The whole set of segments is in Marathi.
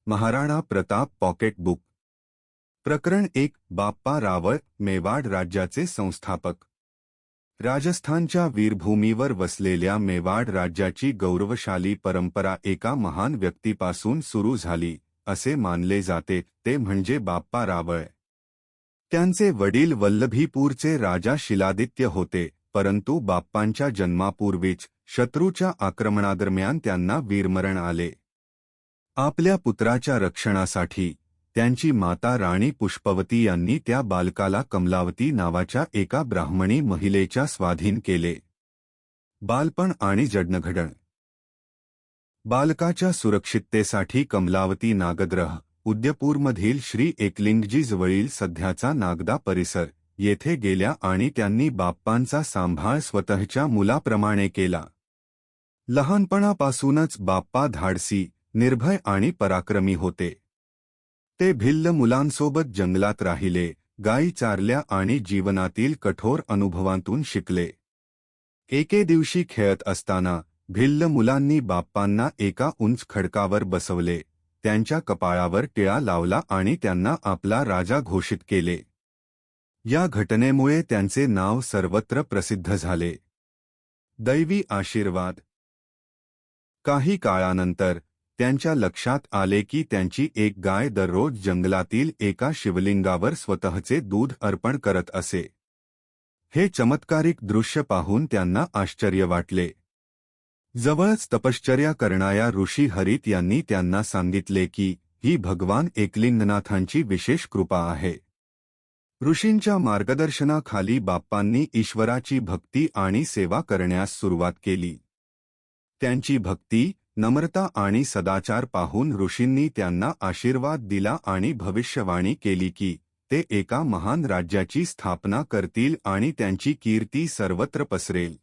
महाराणा प्रताप पॉकेटबुक प्रकरण 1 बाप्पा रावळ मेवाड राज्याचे संस्थापक। राजस्थानच्या वीरभूमीवर वसलेल्या मेवाड राज्याची गौरवशाली परंपरा एका महान व्यक्तीपासून सुरू झाली असे मानले जाते, ते म्हणजे बाप्पा रावळ। त्यांचे वडील वल्लभीपूरचे राजा शिलादित्य होते, परंतु बाप्पांच्या जन्मापूर्वीच शत्रूच्या आक्रमणादरम्यान त्यांना वीरमरण आले। आपल्या पुत्राच्या रक्षणासाठी त्यांची माता राणी पुष्पवती यांनी त्या बालकाला कमलावती नावाच्या एका ब्राह्मणी महिलेच्या स्वाधीन केले। बालपण आणि जडणघडण। बालकाच्या सुरक्षिततेसाठी कमलावती नागद्रह उद्यपूरमधील श्री एकलिंगजीजवळील सध्याचा नागदा परिसर येथे गेल्या आणि त्यांनी बाप्पांचा सांभाळ स्वतःच्या मुलाप्रमाणे केला। लहानपणापासूनच बाप्पा धाडसी, निर्भय आणि पराक्रमी होते। ते भिल्ल मुलांसोबत जंगलात राहिले, गायी चारल्या आणि जीवनातील कठोर अनुभवांतून शिकले। एके दिवशी खेळत असताना भिल्ल मुलांनी बाप्पांना एका उंच खडकावर बसवले, त्यांच्या कपाळावर टिळा लावला आणि त्यांना आपला राजा घोषित केले। या घटनेमुळे त्यांचे नाव सर्वत्र प्रसिद्ध झाले। दैवी आशीर्वाद। काही काळानंतर त्यांच्या लक्षात आले की त्यांची एक गाय दररोज जंगलातील एका शिवलिंगावर स्वतःचे दूध अर्पण करत असे। हे चमत्कारिक दृश्य पाहून त्यांना आश्चर्य वाटले। जवळच तपश्चर्या करणाऱ्या ऋषी हरित यांनी त्यांना सांगितले की ही भगवान एकलिंगनाथांची विशेष कृपा आहे। ऋषींच्या मार्गदर्शनाखाली बाप्पांनी ईश्वराची भक्ती आणि सेवा करण्यास सुरुवात केली। त्यांची भक्ती, नम्रता आणि सदाचार पाहून ऋषींनी त्यांना आशीर्वाद दिला आणि भविष्यवाणी केली की ते एका महान राज्याची स्थापना करतील आणि त्यांची कीर्ती सर्वत्र पसरेल।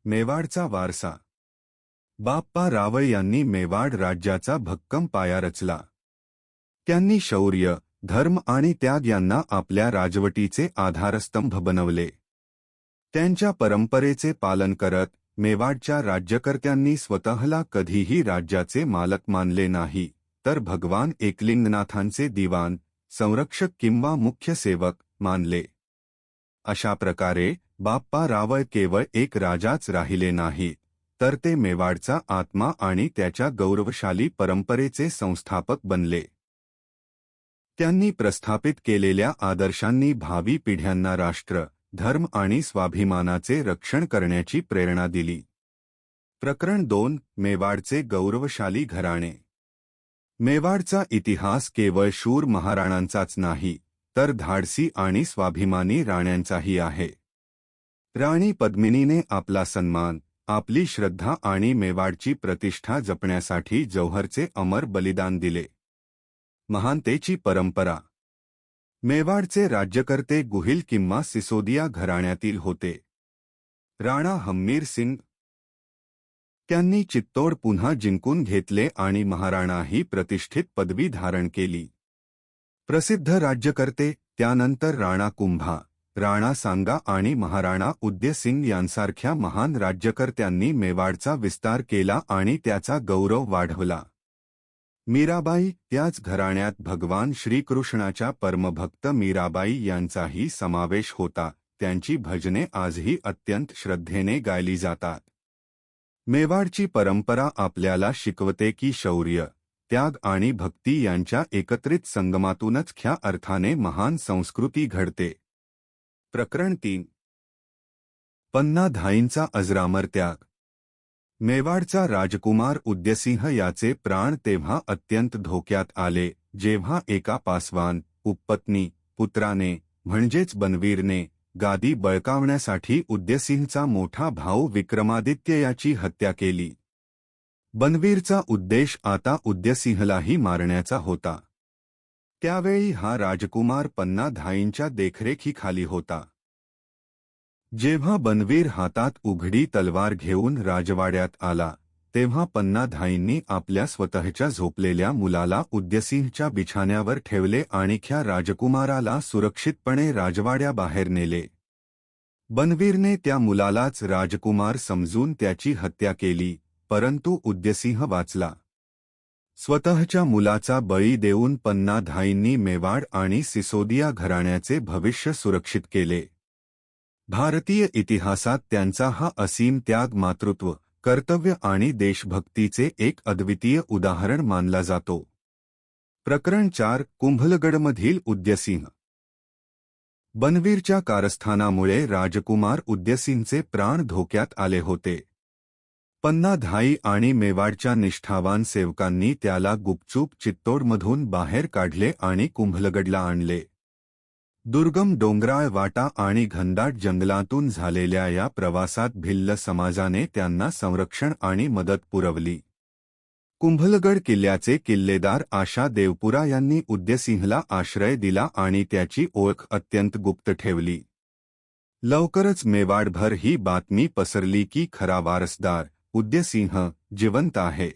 मेवाडचा वारसा। बाप्पा रावळ यांनी मेवाड राज्याचा भक्कम पाया रचला। त्यांनी शौर्य, धर्म आणि त्याग यांना आपल्या राजवटीचे आधारस्तंभ बनवले। त्यांच्या परंपरेचे पालन करत मेवाडच्या राज्यकर्त्यांनी स्वतःला कधीही राज्याचे मालक मानले नाही, तर भगवान एकलिंगनाथांचे दिवाण, संरक्षक किंवा मुख्य सेवक मानले। अशा प्रकारे बाप्पा रावळ केवळ एक राजाच राहिले नाही, तर ते मेवाडचा आत्मा आणि त्याच्या गौरवशाली परंपरेचे संस्थापक बनले। त्यांनी प्रस्थापित केलेल्या आदर्शांनी भावी पिढ्यांना राष्ट्र, धर्म आणि स्वाभिमानाचे रक्षण करण्याची प्रेरणा दिली। प्रकरण 2 मेवाडचे गौरवशाली घराणे। मेवाडचा इतिहास केवळ शूर महाराणांचाच नाही, तर धाडसी आणि स्वाभिमानी राण्यांचाही आहे। राणी पद्मिनीने आपला सन्मान, आपली श्रद्धा आणि मेवाडची प्रतिष्ठा जपण्यासाठी जौहरचे अमर बलिदान दिले। महानतेची परंपरा। मेवाडचे राज्यकर्ते गुहिल किंवा सिसोदिया घराण्यातील होते। राणा हम्मीर सिंग। त्यांनी चित्तोड पुन्हा जिंकून घेतले आणि महाराणा ही प्रतिष्ठित पदवी धारण केली। प्रसिद्ध राज्यकर्ते त्यानंतर राणा कुंभा, राणा सांगा आणि महाराणा उदयसिंग यांसारख्या महान राज्यकर्त्यांनी मेवाडचा विस्तार केला आणि त्याचा गौरव वाढवला। मीराबाई, त्याच घराण्यात भगवान श्रीकृष्णाच्या परमभक्त मीराबाई यांचाही समावेश होता। त्यांची भजने आजही अत्यंत श्रद्धेने गायली जातात। मेवाडची परंपरा आपल्याला शिकवते की शौर्य, त्याग आणि भक्ती यांच्या एकत्रित संगमातूनच खऱ्या अर्थाने महान संस्कृती घडते। प्रकरण 3 पन्ना धाईंचा अजरामर त्याग। मेवाडचा राजकुमार उदयसिंह याचे प्राण तेव्हा अत्यंत धोक्यात आले जेव्हा एका पासवान उपपत्नी पुत्राने म्हणजेच बनवीरने गादी बळकावण्यासाठी उदयसिंहचा मोठा भाऊ विक्रमादित्य याची हत्या केली। बनवीरचा उद्देश आता उदयसिंहलाही मारण्याचा होता। त्यावेळी हा राजकुमार पन्ना धाईंच्या देखरेखीखाली होता। जेव्हा बनवीर हातात उघडी तलवार घेऊन राजवाड्यात आला, तेव्हा पन्ना धाईंनी आपल्या स्वतःच्या झोपलेल्या मुलाला उदयसिंहच्या बिछाण्यावर ठेवले आणि खऱ्या राजकुमाराला सुरक्षितपणे राजवाड्याबाहेर नेले। बनवीरने त्या मुलालाच राजकुमार समजून त्याची हत्या केली, परंतु उदयसिंह वाचला। स्वतःच्या मुलाचा बळी देऊन पन्नाधाईंनी मेवाड आणि सिसोदिया घराण्याचे भविष्य सुरक्षित केले. भारतीय इतिहासात त्यांचा हा असीम त्याग मातृत्व, कर्तव्य आणि देशभक्तीचे एक अद्वितीय उदाहरण मानला जातो. प्रकरण 4. कुंभलगडमधील उद्यसिंह. बनवीरच्या कारस्थानामुळे राजकुमार उद्यसिंहचे प्राण धोक्यात आले होते. पन्नाधाई आणि मेवाडच्या निष्ठावान सेवकांनी त्याला गुपचूप चित्तोडमधून बाहेर काढले आणि कुंभलगडला आणले. दुर्गम डोंगराळ वाटा आणि घनदाट जंगलातून झालेल्या या प्रवासात भिल्ल समाजाने त्यांना संरक्षण आणि मदत पुरवली. कुंभलगड किल्ल्याचे किल्लेदार आशा देवपुरा यांनी उद्यसिंहला आश्रय दिला आणि त्याची ओळख अत्यंत गुप्त ठेवली. लवकरच मेवाडभर ही बातमी पसरली की खरा वारसदार उद्यसिंह जिवंत आहे.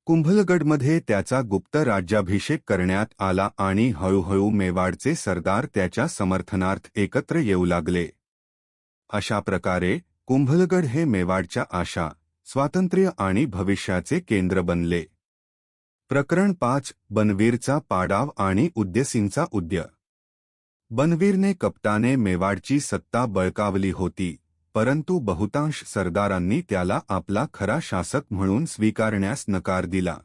कुंभलगडमध्ये त्याचा गुप्त राज्याभिषेक करण्यात आला आणि हळूहळू मेवाडचे सरदार त्याच्या समर्थनार्थ एकत्र येऊ लागले. अशा प्रकारे कुंभलगड हे मेवाडच्या आशा, स्वातंत्र्य आणि भविष्याचे केंद्र बनले. प्रकरण 5. बनवीरचा पाडाव आणि उद्यसिंहचा उद्य. बनवीरने कपटाने मेवाडची सत्ता बळकावली होती, परंतु बहुतांश सरदारांनी त्याला आपला खरा शासक म्हणून स्वीकारण्यास नकार दिला.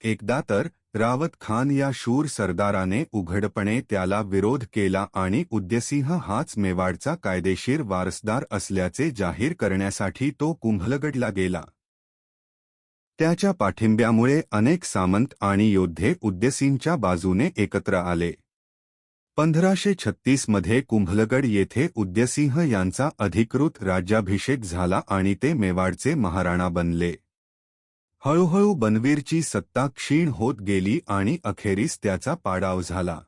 एकदा तर रावत खान या शूर सरदाराने उघडपणे त्याला विरोध केला आणि उद्यसिंह हाच मेवाडचा कायदेशीर वारसदार असल्याचे जाहीर करण्यासाठी तो कुंभलगडला गेला. त्याच्या पाठिंब्यामुळे अनेक सामंत आणि योद्धे उद्यसिंहच्या बाजूने एकत्र आले. 1536 मध्ये कुंभलगड येथे उद्यसिंह यांचा अधिकृत राज्याभिषेक झाला आणि ते मेवाडचे महाराणा बनले. हळूहळू बनवीरची सत्ता क्षीण होत गेली आणि अखेरीस त्याचा पाडाव झाला.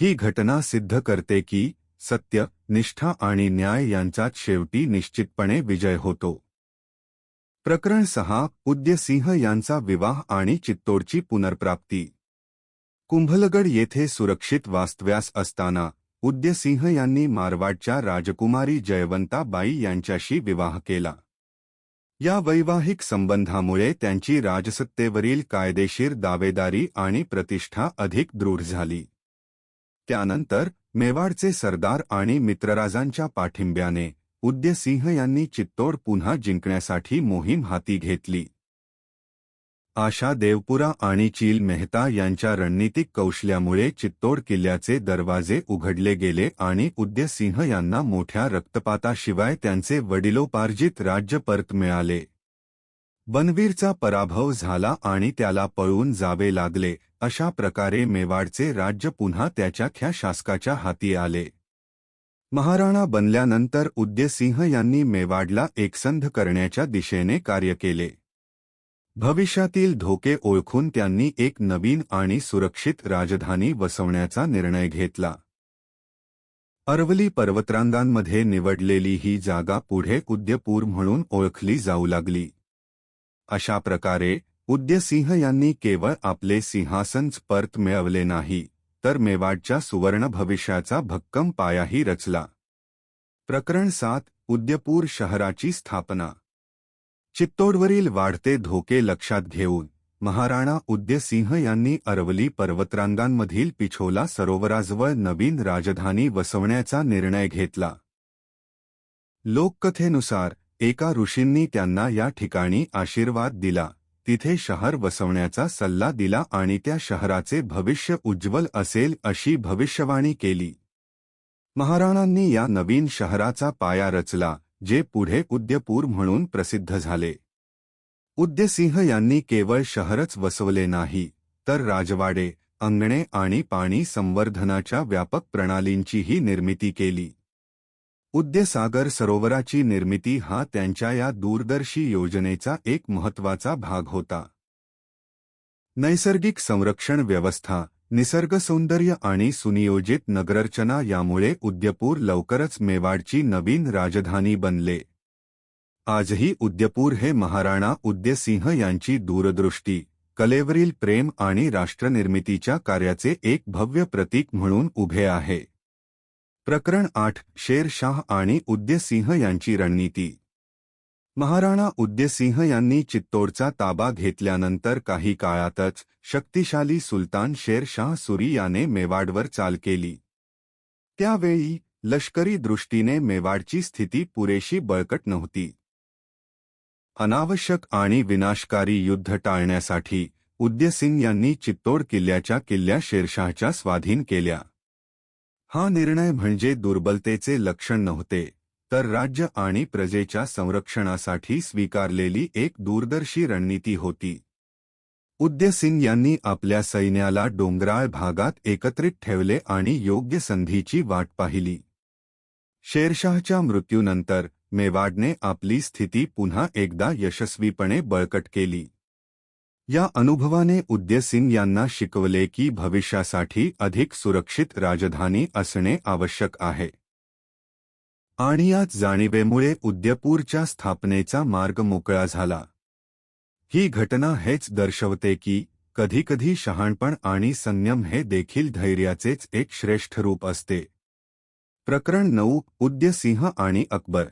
ही घटना सिद्ध करते की सत्य, निष्ठा आणि न्याय यांच्यात शेवटी निश्चितपणे विजय होतो. प्रकरण 6. उद्यसिंह यांचा विवाह आणि चित्तोडची पुनर्प्राप्ती. कुंभलगड येथे सुरक्षित वास्तव्यास असताना उद्यसिंह यांनी मारवाडच्या राजकुमारी जयवंताबाई यांच्याशी विवाह केला. या वैवाहिक संबंधामुळे त्यांची राजसत्तेवरील कायदेशीर दावेदारी आणि प्रतिष्ठा अधिक दृढ झाली. त्यानंतर मेवाडचे सरदार आणि मित्रराजांच्या पाठिंब्याने उद्यसिंह यांनी चित्तोड पुन्हा जिंकण्यासाठी मोहीम हाती घेतली. आशा देवपुरा आणि चील मेहता यांच्या रणनीतिक कौशल्यामुळे चित्तोड किल्ल्याचे दरवाजे उघडले गेले आणि उद्यसिंह यांना मोठ्या रक्तपाताशिवाय त्यांचे वडिलोपार्जित राज्य परत मिळाले. बनवीरचा पराभव झाला आणि त्याला पळून जावे लागले. अशा प्रकारे मेवाडचे राज्य पुन्हा त्याच्या ख्या शासकाच्या हाती आले. महाराणा बनल्यानंतर उद्यसिंह यांनी मेवाडला एकसंध करण्याच्या दिशेने कार्य केले. भविष्यातील धोके ओळखून त्यांनी एक नवीन आणि सुरक्षित राजधानी वसवण्याचा निर्णय घेतला. अरवली पर्वतरांगांमध्ये निवडलेली ही जागा पुढे उद्यपूर म्हणून ओळखली जाऊ लागली. अशा प्रकारे उद्यसिंह यांनी केवळ आपले सिंहासनच परत मिळवले नाही, तर मेवाडच्या सुवर्ण भविष्याचा भक्कम पायाही रचला. प्रकरण 7. उद्यपूर शहराची स्थापना. चित्तोडवरील वाढते धोके लक्षात घेऊन महाराणा उद्यसिंह यांनी अरवली पर्वतरांगांमधील पिछोला सरोवराजवळ नवीन राजधानी वसवण्याचा निर्णय घेतला. लोककथेनुसार एका ऋषींनी त्यांना या ठिकाणी आशीर्वाद दिला, तिथे शहर वसवण्याचा सल्ला दिला आणि त्या शहराचे भविष्य उज्ज्वल असेल अशी भविष्यवाणी केली. महाराणांनी या नवीन शहराचा पाया रचला, जे पुढे उद्यपूर म्हणून प्रसिद्ध झाले. उद्यसिंह यांनी केवळ शहरच वसवले नाही, तर राजवाडे, अंगणे आणि पाणी संवर्धनाच्या व्यापक प्रणालींचीही निर्मिती केली. उद्यसागर सरोवराची निर्मिती हा त्यांच्या या दूरदर्शी योजनेचा एक महत्त्वाचा भाग होता. नैसर्गिक संरक्षण व्यवस्था, निसर्गसौंदर्य आणि सुनियोजित नगररचना यामुळे उद्यपूर लवकरच मेवाडची नवीन राजधानी बनले. आजही उद्यपूर हे महाराणा उद्यसिंह यांची दूरदृष्टी, कलेवरील प्रेम आणि राष्ट्रनिर्मितीच्या कार्याचे एक भव्य प्रतीक म्हणून उभे आहे. प्रकरण 8. शेर शाह आणि उद्यसिंह यांची रणनीती. महाराणा उदयसिंह यांनी चित्तोडचा ताबा घेतल्यानंतर काही काळातच शक्तिशाली सुलतान शेर शाह सुरी याने मेवाडवर चाल केली. त्यावेळी लष्करी दृष्टीने मेवाडची स्थिती पुरेशी बळकट नव्हती. अनावश्यक आणि विनाशकारी युद्ध टाळण्यासाठी उदयसिंह यांनी चित्तोड किल्ल्या शेरशाहच्या स्वाधीन केल्या. हा निर्णय म्हणजे दुर्बलतेचे लक्षण नव्हते, तर राज्य आणि प्रजेच्या संरक्षणासाठी स्वीकारलेली एक दूरदर्शी रणनीती होती. उदयसिंह यांनी आपल्या सैन्याला डोंगराळ भागात एकत्रित ठेवले आणि योग्य संधीची वाट पाहिली. शेरशाहच्या मृत्यूनंतर मेवाडने आपली स्थिती पुन्हा एकदा यशस्वीपणे बळकट केली. या अनुभवाने उदयसिंह यांना शिकवले की भविष्यासाठी अधिक सुरक्षित राजधानी असणे आवश्यक आहे. आणि याच जाणीवेमुळे उदयपूरच्या स्थापनेचा मार्ग मोकळा झाला. ही घटना हेच दर्शवते की कधीकधी शहाणपण आणि संयम हे देखील धैर्याचेच एक श्रेष्ठ रूप असते. प्रकरण 9. उदयसिंह आणि अकबर.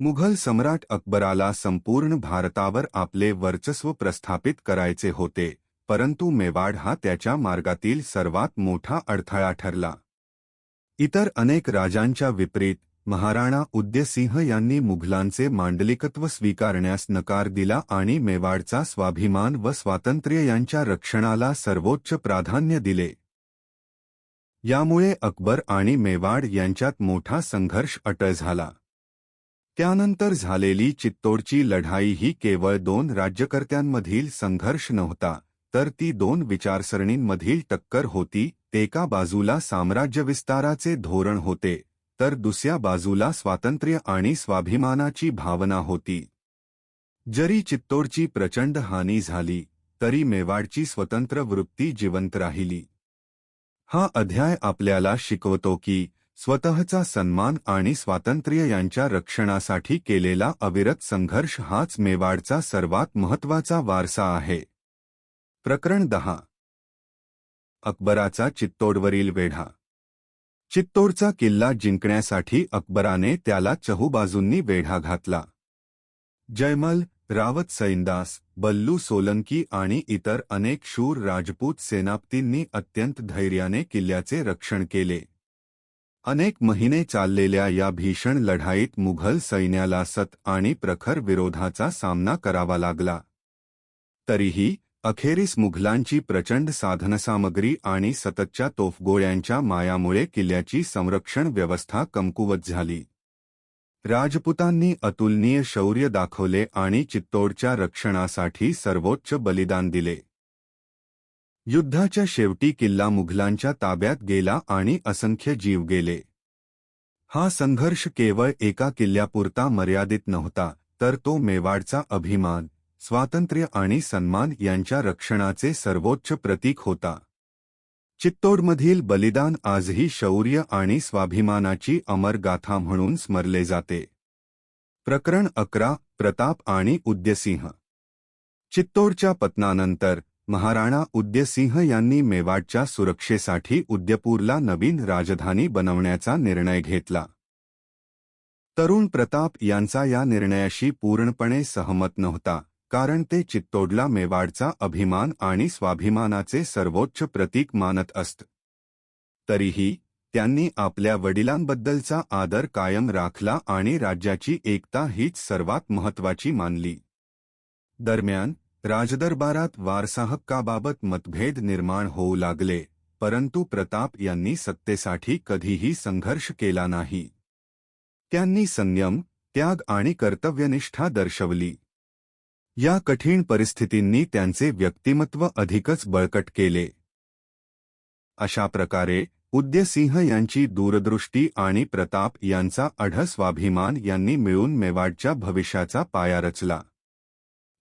मुघल सम्राट अकबराला संपूर्ण भारतावर आपले वर्चस्व प्रस्थापित करायचे होते, परंतु मेवाड हा त्याच्या मार्गातील सर्वात मोठा अडथळा ठरला. इतर अनेक राजांच्या विपरीत महाराणा उदयसिंह यांनी मुघलांचे मांडलिकत्व स्वीकारण्यास नकार दिला आणि मेवाडचा स्वाभिमान व स्वातंत्र्य यांच्या रक्षणाला सर्वोच्च प्राधान्य दिले. यामुळे अकबर आणि मेवाड यांच्यात मोठा संघर्ष अटळ झाला. त्यानंतर झालेली चित्तोडची लढाई ही केवळ दोन राज्यकर्त्यांमधील संघर्ष नव्हता, तर ती दोन विचारसरणींमधील टक्कर होती. एका बाजूला साम्राज्यविस्ताराचे धोरण होते, तर दुसऱ्या बाजूला स्वातंत्र्य आणि स्वाभिमानाची भावना होती. जरी चित्तोडची प्रचंड हानी झाली, तरी मेवाडची स्वतंत्र वृत्ती जिवंत राहिली. हा अध्याय आपल्याला शिकवतो की स्वतःचा सन्मान आणि स्वातंत्र्य यांच्या रक्षणासाठी केलेला अविरत संघर्ष हाच मेवाडचा सर्वात महत्त्वाचा वारसा आहे. प्रकरण 10. अकबराचा चित्तोडवरील वेढा. चित्तोडचा किल्ला जिंकण्यासाठी अकबराने त्याला चहूबाजूंनी वेढा घातला. जयमल, रावत सैनदास, बल्लू सोलंकी आणि इतर अनेक शूर राजपूत सेनापतींनी अत्यंत धैर्याने किल्ल्याचे रक्षण केले. अनेक महिने चाललेल्या या भीषण लढाईत मुघल सैन्याला सत आणि प्रखर विरोधाचा सामना करावा लागला. तरीही अखेरीस मुघलांची प्रचंड साधनसामग्री आणि सततच्या तोफगोळ्यांच्या मायामुळे किल्ल्याची संरक्षण व्यवस्था कमकुवत झाली. राजपुतांनी अतुलनीय शौर्य दाखवले आणि चित्तोडच्या रक्षणासाठी सर्वोच्च बलिदान दिले. युद्धाच्या शेवटी किल्ला मुघलांच्या ताब्यात गेला आणि असंख्य जीव गेले. हा संघर्ष केवळ एका किल्ल्यापुरता मर्यादित नव्हता, तर तो मेवाडचा अभिमान, स्वातंत्र्य आणि सन्मान यांच्या रक्षणाचे सर्वोच्च प्रतीक होता. चित्तोडमधील बलिदान आजही शौर्य आणि स्वाभिमानाची अमर गाथा म्हणून स्मरले जाते. प्रकरण 11. प्रताप आणि उदयसिंह. चित्तोडच्या पतनानंतर महाराणा उदयसिंह यांनी मेवाडच्या सुरक्षेसाठी उदयपूरला नवीन राजधानी बनवण्याचा निर्णय घेतला. तरुण प्रताप यांचा या निर्णयाशी पूर्णपणे सहमत नव्हता, कारण ते चित्तोडला मेवाडचा अभिमान आणि स्वाभिमानाचे सर्वोच्च प्रतीक मानत असत. तरीही त्यांनी आपल्या वडिलांबद्दलचा आदर कायम राखला आणि राज्याची एकता हीच सर्वात महत्त्वाची मानली. दरम्यान राजदरबारात वारसाहक्काबाबत मतभेद निर्माण होऊ लागले, परंतु प्रताप यांनी सत्तेसाठी कधीही संघर्ष केला नाही. त्यांनी संयम, त्याग आणि कर्तव्यनिष्ठा दर्शवली. या कठीण परिस्थितींनी त्यांचे व्यक्तिमत्व अधिकच बळकट केले. अशा प्रकारे उदयसिंह यांची दूरदृष्टी आणि प्रताप यांचा अढळ स्वाभिमान यांनी मिळून मेवाडच्या भविष्याचा पाया रचला.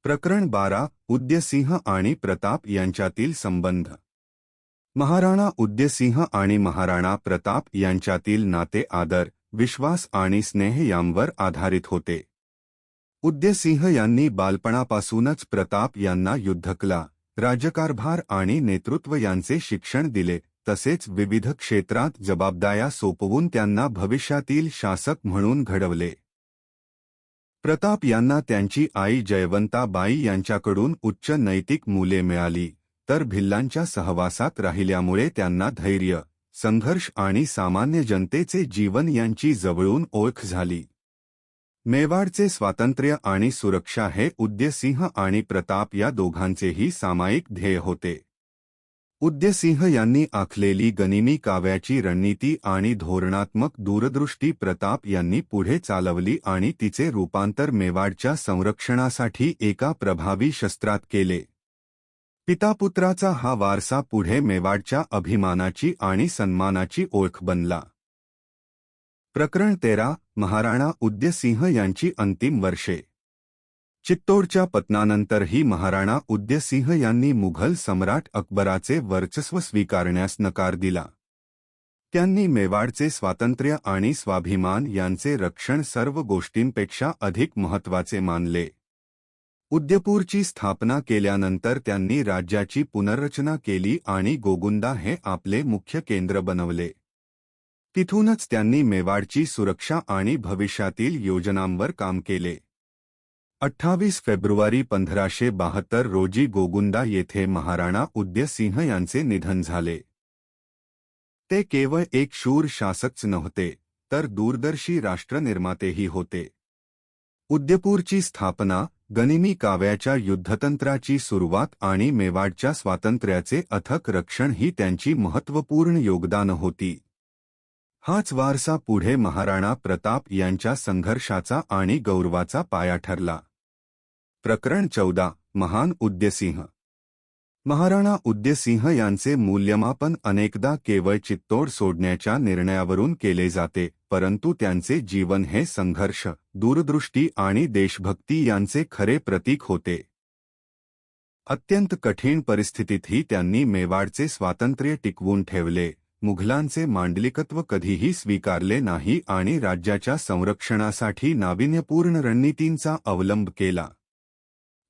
प्रकरण 12. उदयसिंह आणि प्रताप यांच्यातील संबंध. महाराणा उदयसिंह आणि महाराणा प्रताप यांच्यातील नाते आदर, विश्वास आणि स्नेह यांवर आधारित होते. उदयसिंह यांनी बालपणापासूनच प्रताप यांना युद्धकला, राज्यकारभार आणि नेतृत्व यांचे शिक्षण दिले, तसेच विविध क्षेत्रात जबाबदाऱ्या सोपवून त्यांना भविष्यातील शासक म्हणून घडवले. प्रताप यांना त्यांची आई जयवंताबाई यांच्याकडून उच्च नैतिक मूल्ये मिळाली, तर भिल्लांच्या सहवासात राहिल्यामुळे त्यांना धैर्य, संघर्ष आणि सामान्य जनतेचे जीवन यांची जवळून ओळख झाली. मेवाडचे स्वातंत्र्य आणि सुरक्षा हे उदयसिंह आणि प्रताप या दोघांचेही सामायिक ध्येय होते. उदयसिंह यांनी आखलेली गनिमी काव्याची रणनीती आणि धोरणात्मक दूरदृष्टी प्रताप यांनी पुढे चालवली आणि तिचे रूपांतर मेवाडच्या संरक्षणासाठी एका प्रभावी शस्त्रात केले. पितापुत्राचा हा वारसा पुढे मेवाडच्या अभिमानाची आणि सन्मानाची ओळख बनला. प्रकरण 13. महाराणा उदयसिंह यांची अंतिम वर्षे. चित्तोडच्या पतनानंतरही महाराणा उदयसिंह यांनी मुघल सम्राट अकबराचे वर्चस्व स्वीकारण्यास नकार दिला. त्यांनी मेवाडचे स्वातंत्र्य आणि स्वाभिमान यांचे रक्षण सर्व गोष्टींपेक्षा अधिक महत्त्वाचे मानले. उदयपूरची स्थापना केल्यानंतर त्यांनी राज्याची पुनर्रचना केली आणि गोगुंदा हे आपले मुख्य केंद्र बनवले. तिथूनच त्यांनी मेवाडची सुरक्षा आणि भविष्यातील योजनांवर काम केले. 28 फेब्रुवारी 1572 रोजी गोगुंदा येथे महाराणा उदयसिंह यांचे निधन झाले. ते केवळ एक शूर शासकच नव्हते, तर दूरदर्शी राष्ट्रनिर्मातेही होते. उदयपूरची स्थापना, गनिमी काव्याच्या युद्धतंत्राची सुरुवात आणि मेवाडच्या स्वातंत्र्याचे अथक रक्षण ही त्यांची महत्त्वपूर्ण योगदान होती. हाच वारसा पुढे महाराणा प्रताप यांच्या संघर्षाचा आणि गौरवाचा पाया ठरला. प्रकरण 14. महान उदयसिंह. महाराणा उदयसिंह यांचे मूल्यमापन अनेकदा केवळ चित्तोड सोडण्याच्या निर्णयावरून केले जाते, परंतु त्यांचे जीवन हे संघर्ष, दूरदृष्टी आणि देशभक्ती यांचे खरे प्रतीक होते. अत्यंत कठीण परिस्थितीतही त्यांनी मेवाडचे स्वातंत्र्य टिकवून ठेवले, मुघलांचे मांडलिकत्व कधीही स्वीकारले नाही आणि राज्याच्या संरक्षणासाठी नाविन्यपूर्ण रणनीतींचा अवलंब केला.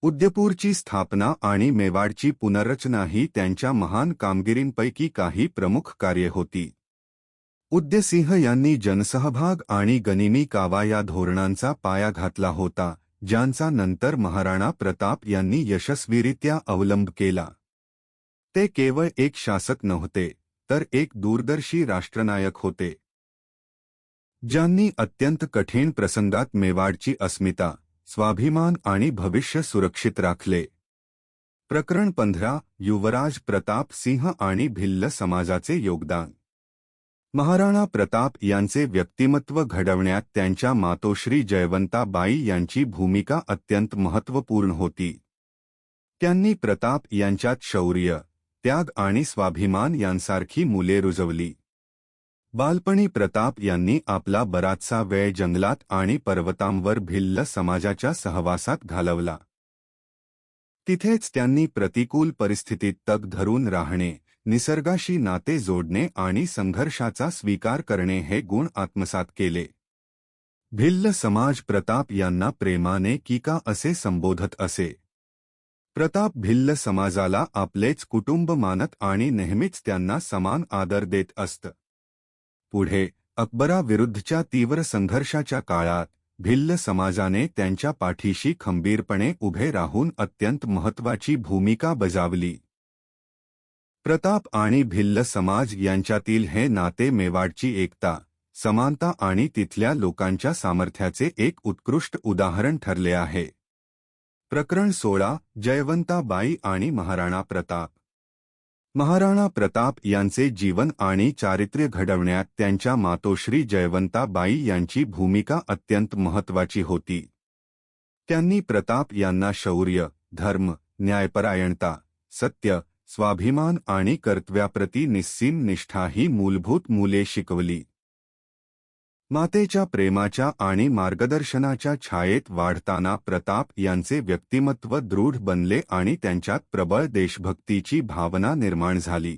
उदयपूरची स्थापना आणि मेवाडची पुनर्रचना ही त्यांच्या महान कामगिरींपैकी काही प्रमुख कार्ये होती. उदयसिंह यांनी जनसहभाग आणि गनिमी कावा या धोरणांचा पाया घातला होता, ज्यांचा नंतर महाराणा प्रताप यांनी यशस्वीरित्या अवलंब केला. ते केवळ एक शासक नव्हते, तर एक दूरदर्शी राष्ट्रनायक होते, ज्यांनी अत्यंत कठीण प्रसंगात मेवाडची अस्मिता, स्वाभिमान आणि भविष्य सुरक्षित राखले. प्रकरण 15. युवराज प्रताप सिंह आणि भिल्ल समाजाचे योगदान. महाराणा प्रताप यांचे व्यक्तिमत्व घडवण्यात त्यांच्या मातोश्री जयवंताबाई यांची भूमिका अत्यंत महत्त्वपूर्ण होती. त्यांनी प्रताप यांच्यात शौर्य, त्याग आणि स्वाभिमान यांसारखी मूल्ये रुजवली. बालपणी प्रताप यांनी आपला बराचसा वेळ जंगलात आणि पर्वतांवर भिल्ल समाजाच्या सहवासात घालवला. तिथेच त्यांनी प्रतिकूल परिस्थितीत तग धरून राहणे, निसर्गाशी नाते जोडणे आणि संघर्षाचा स्वीकार करणे हे गुण आत्मसात केले. भिल्ल समाज प्रताप यांना प्रेमाने कीका असे संबोधत असे. प्रताप भिल्ल समाजाला आपलेच कुटुंब मानत आणि नेहमीच त्यांना समान आदर देत असत. पुढे अकबराविरुद्धच्या तीव्र संघर्षाच्या काळात भिल्ल समाजाने त्यांच्या पाठीशी खंबीरपणे उभे राहून अत्यंत महत्त्वाची भूमिका बजावली. प्रताप आणि भिल्ल समाज यांच्यातील हे नाते मेवाडची एकता, समानता आणि तिथल्या लोकांच्या सामर्थ्याचे एक उत्कृष्ट उदाहरण ठरले आहे. प्रकरण 16. जयवंताबाई आणि महाराणा प्रताप. महाराणा प्रताप यांचे जीवन आणि चारित्र्य घडवण्यात त्यांच्या मातोश्री जयवंताबाई यांची भूमिका अत्यंत महत्त्वाची होती. त्यांनी प्रताप यांना शौर्य, धर्म, न्यायपरायणता, सत्य, स्वाभिमान आणि कर्तव्याप्रती निस्सीम निष्ठा ही मूलभूत मूल्ये शिकवली. मातेच्या प्रेमाच्या आणि मार्गदर्शनाच्या छायेत वाढताना प्रताप यांचे व्यक्तिमत्व दृढ बनले आणि त्यांच्यात प्रबळ देशभक्तीची भावना निर्माण झाली.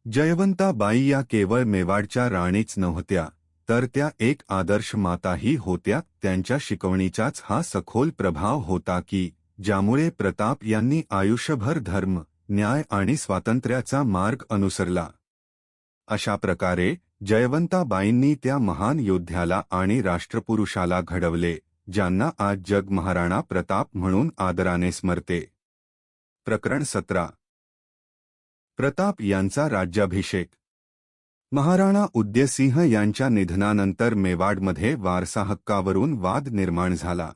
जयवंताबाई या केवळ मेवाडच्या राणीच नव्हत्या, तर त्या एक आदर्श माताही होत्या. त्यांच्या शिकवणीचाच हा सखोल प्रभाव होता की ज्यामुळे प्रताप यांनी आयुष्यभर धर्म, न्याय आणि स्वातंत्र्याचा मार्ग अनुसरला. अशा प्रकारे जयवंताबाईंनी त्या महान योद्ध्याला आणि राष्ट्रपुरुषाला घडवले, ज्यांना आज जग महाराणा प्रताप म्हणून आदराने स्मरते. प्रकरण 17. प्रताप यांचा राज्याभिषेक. महाराणा उदयसिंह यांच्या निधनानंतर मेवाडमध्ये वारसा हक्कावरून वाद निर्माण झाला.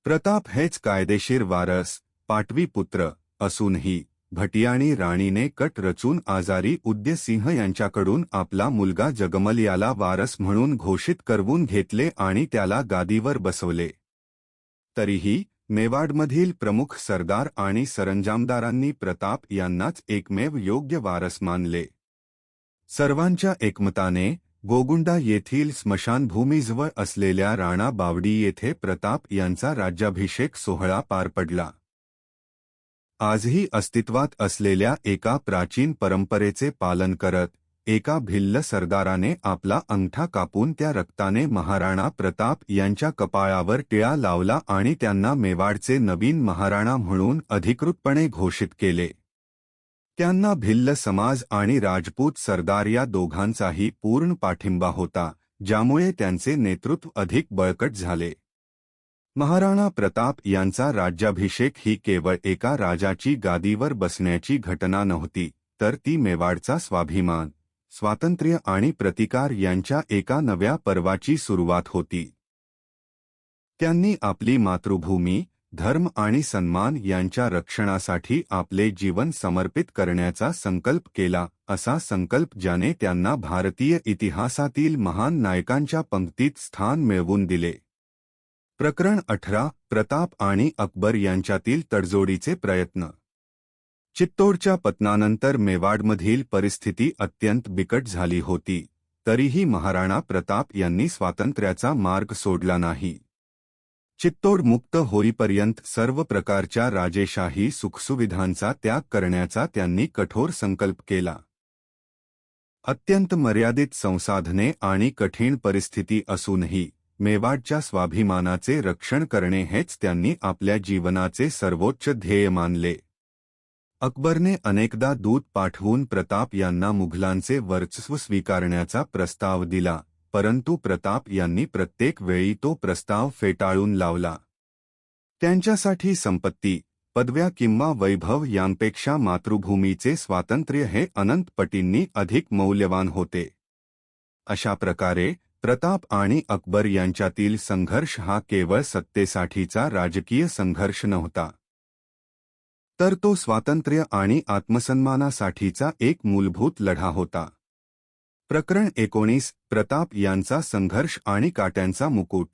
प्रताप हेच कायदेशीर वारस, पाटवी पुत्र असूनही भटियाणी राणीने कट रचून आजारी उदयसिंह यांच्याकडून आपला मुलगा जगमल याला वारस म्हणून घोषित करवून घेतले आणि त्याला गादीवर बसवले. तरीही मेवाडमधील प्रमुख सरदार आणि सरंजामदारांनी प्रताप यांनाच एकमेव योग्य वारस मानले. सर्वांच्या एकमताने गोगुंडा येथील स्मशानभूमीजवळ असलेल्या राणा बावडी येथे प्रताप यांचा राज्याभिषेक सोहळा पार पडला. आजही अस्तित्वात असलेल्या एका प्राचीन परंपरेचे पालन करत एका भिल्ल सरदाराने आपला अंगठा कापून त्या रक्ताने महाराणा प्रताप यांच्या कपाळावर टिळा लावला आणि त्यांना मेवाडचे नवीन महाराणा म्हणून अधिकृतपणे घोषित केले. त्यांना भिल्ल समाज आणि राजपूत सरदार या दोघांचाही पूर्ण पाठिंबा होता, ज्यामुळे त्यांचे नेतृत्व अधिक बळकट झाले. महाराणा प्रताप यांचा राज्याभिषेक ही केवळ एका राजाची गादीवर बसण्याची घटना नव्हती, तर ती मेवाडचा स्वाभिमान, स्वातंत्र्य आणि प्रतिकार यांच्या एका नव्या पर्वाची सुरुवात होती. त्यांनी आपली मातृभूमी, धर्म आणि सन्मान यांच्या रक्षणासाठी आपले जीवन समर्पित करण्याचा संकल्प केला, असा संकल्प ज्याने त्यांना भारतीय इतिहासातील महान नायकांच्या पंक्तीत स्थान मिळवून दिले. प्रकरण 18. प्रताप आणि अकबर यांच्यातील तडजोडीचे प्रयत्न. चित्तोडच्या पतनानंतर मेवाडमधील परिस्थिती अत्यंत बिकट झाली होती, तरीही महाराणा प्रताप यांनी स्वातंत्र्याचा मार्ग सोडला नाही. चित्तोड मुक्त होईपर्यंत सर्व प्रकारच्या राजेशाही सुखसुविधांचा त्याग करण्याचा त्यांनी कठोर संकल्प केला. अत्यंत मर्यादित संसाधने आणि कठीण परिस्थिती असूनही मेवाडच्या स्वाभिमानाचे रक्षण करणे हेच त्यांनी आपल्या जीवनाचे सर्वोच्च ध्येय मानले. अकबरने अनेकदा दूत पाठवून प्रताप यांना मुघलांचे वर्चस्व स्वीकारण्याचा प्रस्ताव दिला, परंतु प्रताप यांनी प्रत्येक वेळी तो प्रस्ताव फेटाळून लावला. त्यांच्यासाठी संपत्ती, पदव्या किंवा वैभव यांपेक्षा मातृभूमीचे स्वातंत्र्य हे अनंत पटींनी अधिक मौल्यवान होते. अशा प्रकारे प्रताप आणि अकबर यांच्यातील संघर्ष हा केवळ सत्तेसाठीचा राजकीय संघर्ष नव्हता, तर तो स्वातंत्र्य आणि आत्मसन्मानासाठीचा एक मूलभूत लढा होता. प्रकरण 19. प्रताप यांचा संघर्ष आणि काट्यांचा मुकुट.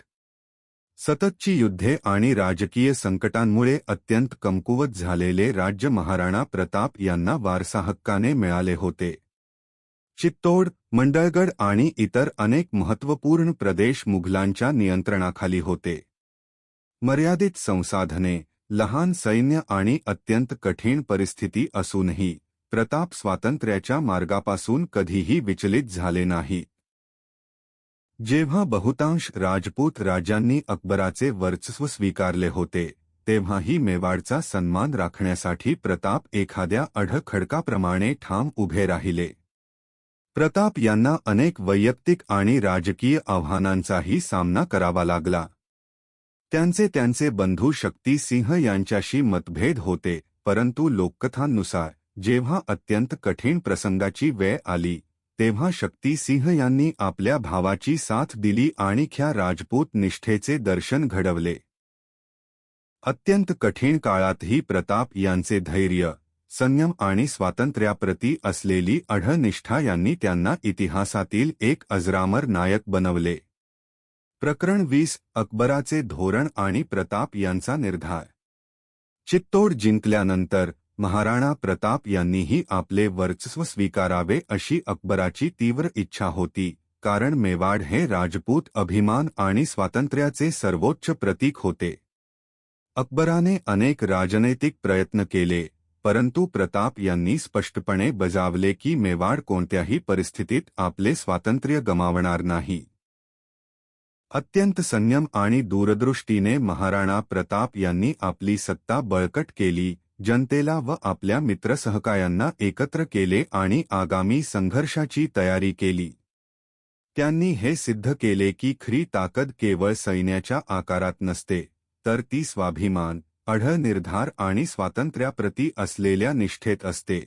सततची युद्धे आणि राजकीय संकटांमुळे अत्यंत कमकुवत झालेले राज्य महाराणा प्रताप यांना वारसा हक्काने मिळाले होते. चित्तोड, मंडळगड आणि इतर अनेक महत्त्वपूर्ण प्रदेश मुघलांच्या नियंत्रणाखाली होते. मर्यादित संसाधने, लहान सैन्य आणि अत्यंत कठीण परिस्थिती असूनही प्रताप स्वातंत्र्याच्या मार्गापासून कधीही विचलित झाले नाही. जेव्हा बहुतांश राजपूत राजांनी अकबराचे वर्चस्व स्वीकारले होते, तेव्हाही मेवाडचा सन्मान राखण्यासाठी प्रताप एखाद्या अढखडकाप्रमाणे ठाम उभे राहिले. प्रताप यांना अनेक वैयक्तिक आणि राजकीय आव्हानांचाही सामना करावा लागला. त्यांचे बंधू शक्ती सिंह यांच्याशी मतभेद होते, परंतु लोककथांनुसार जेव्हा अत्यंत कठीण प्रसंगाची वेळ आली, तेव्हा शक्ती सिंह यांनी आपल्या भावाची साथ दिली आणि ख्या राजपूत निष्ठेचे दर्शन घडवले. अत्यंत कठीण काळातही प्रताप यांचे धैर्य, संयम आणि स्वातंत्र्याप्रती असलेली अढळ निष्ठा यांनी त्यांना इतिहासातील एक अजरामर नायक बनवले. प्रकरण 20. अकबराचे धोरण आणि प्रताप यांचा निर्धार. चित्तोड जिंकल्यानंतर महाराणा प्रताप यांनीही आपले वर्चस्व स्वीकारावे अशी अकबराची तीव्र इच्छा होती, कारण मेवाड हे राजपूत अभिमान आणि स्वातंत्र्याचे सर्वोच्च प्रतीक होते. अकबराने अनेक राजनैतिक प्रयत्न केले, परंतु प्रताप यांनी स्पष्टपणे बजावले की मेवाड कोणत्याही परिस्थितीत आपले स्वातंत्र्य गमावणार नाही. अत्यंत संयम आणि दूरदृष्टीने महाराणा प्रताप यांनी आपली सत्ता बळकट केली, जनतेला व आपल्या मित्रसहकायांना एकत्र केले आणि आगामी संघर्षाची तयारी केली. त्यांनी हे सिद्ध केले की खरी ताकद केवळ सैन्याच्या आकारात नसते, तर ती स्वाभिमान, अढळ निर्धार आणि स्वातंत्र्याप्रती असलेल्या निष्ठेत असते.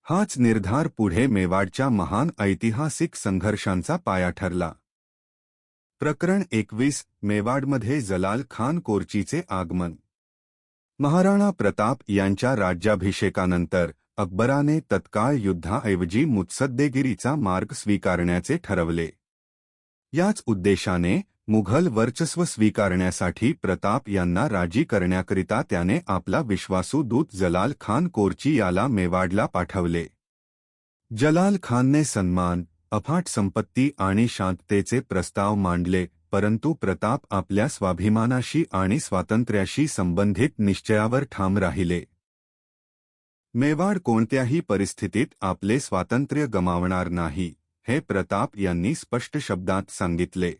हाच निर्धार पुढे मेवाडच्या महान ऐतिहासिक संघर्षांचा पाया ठरला. प्रकरण 21. मेवाडमध्ये जलाल खान कोरचीचे आगमन. महाराणा प्रताप यांच्या राज्याभिषेकानंतर अकबराने तत्काळ युद्धाऐवजी मुत्सद्देगिरीचा मार्ग स्वीकारण्याचे ठरवले. याच उद्देशाने मुघल वर्चस्व स्वीकारण्यासाठी प्रताप यांना राजी करण्याकरिता त्याने आपला विश्वासू दूत जलाल खान कोरची याला मेवाडला पाठवले. जलाल खानने सन्मान, अफाट संपत्ती आणि शांततेचे प्रस्ताव मांडले, परंतु प्रताप आपल्या स्वाभिमानाशी आणि स्वातंत्र्याशी संबंधित निश्चयावर ठाम राहिले. मेवाड कोणत्याही परिस्थितीत आपले स्वातंत्र्य गमावणार नाही, हे प्रताप यांनी स्पष्ट शब्दात सांगितले.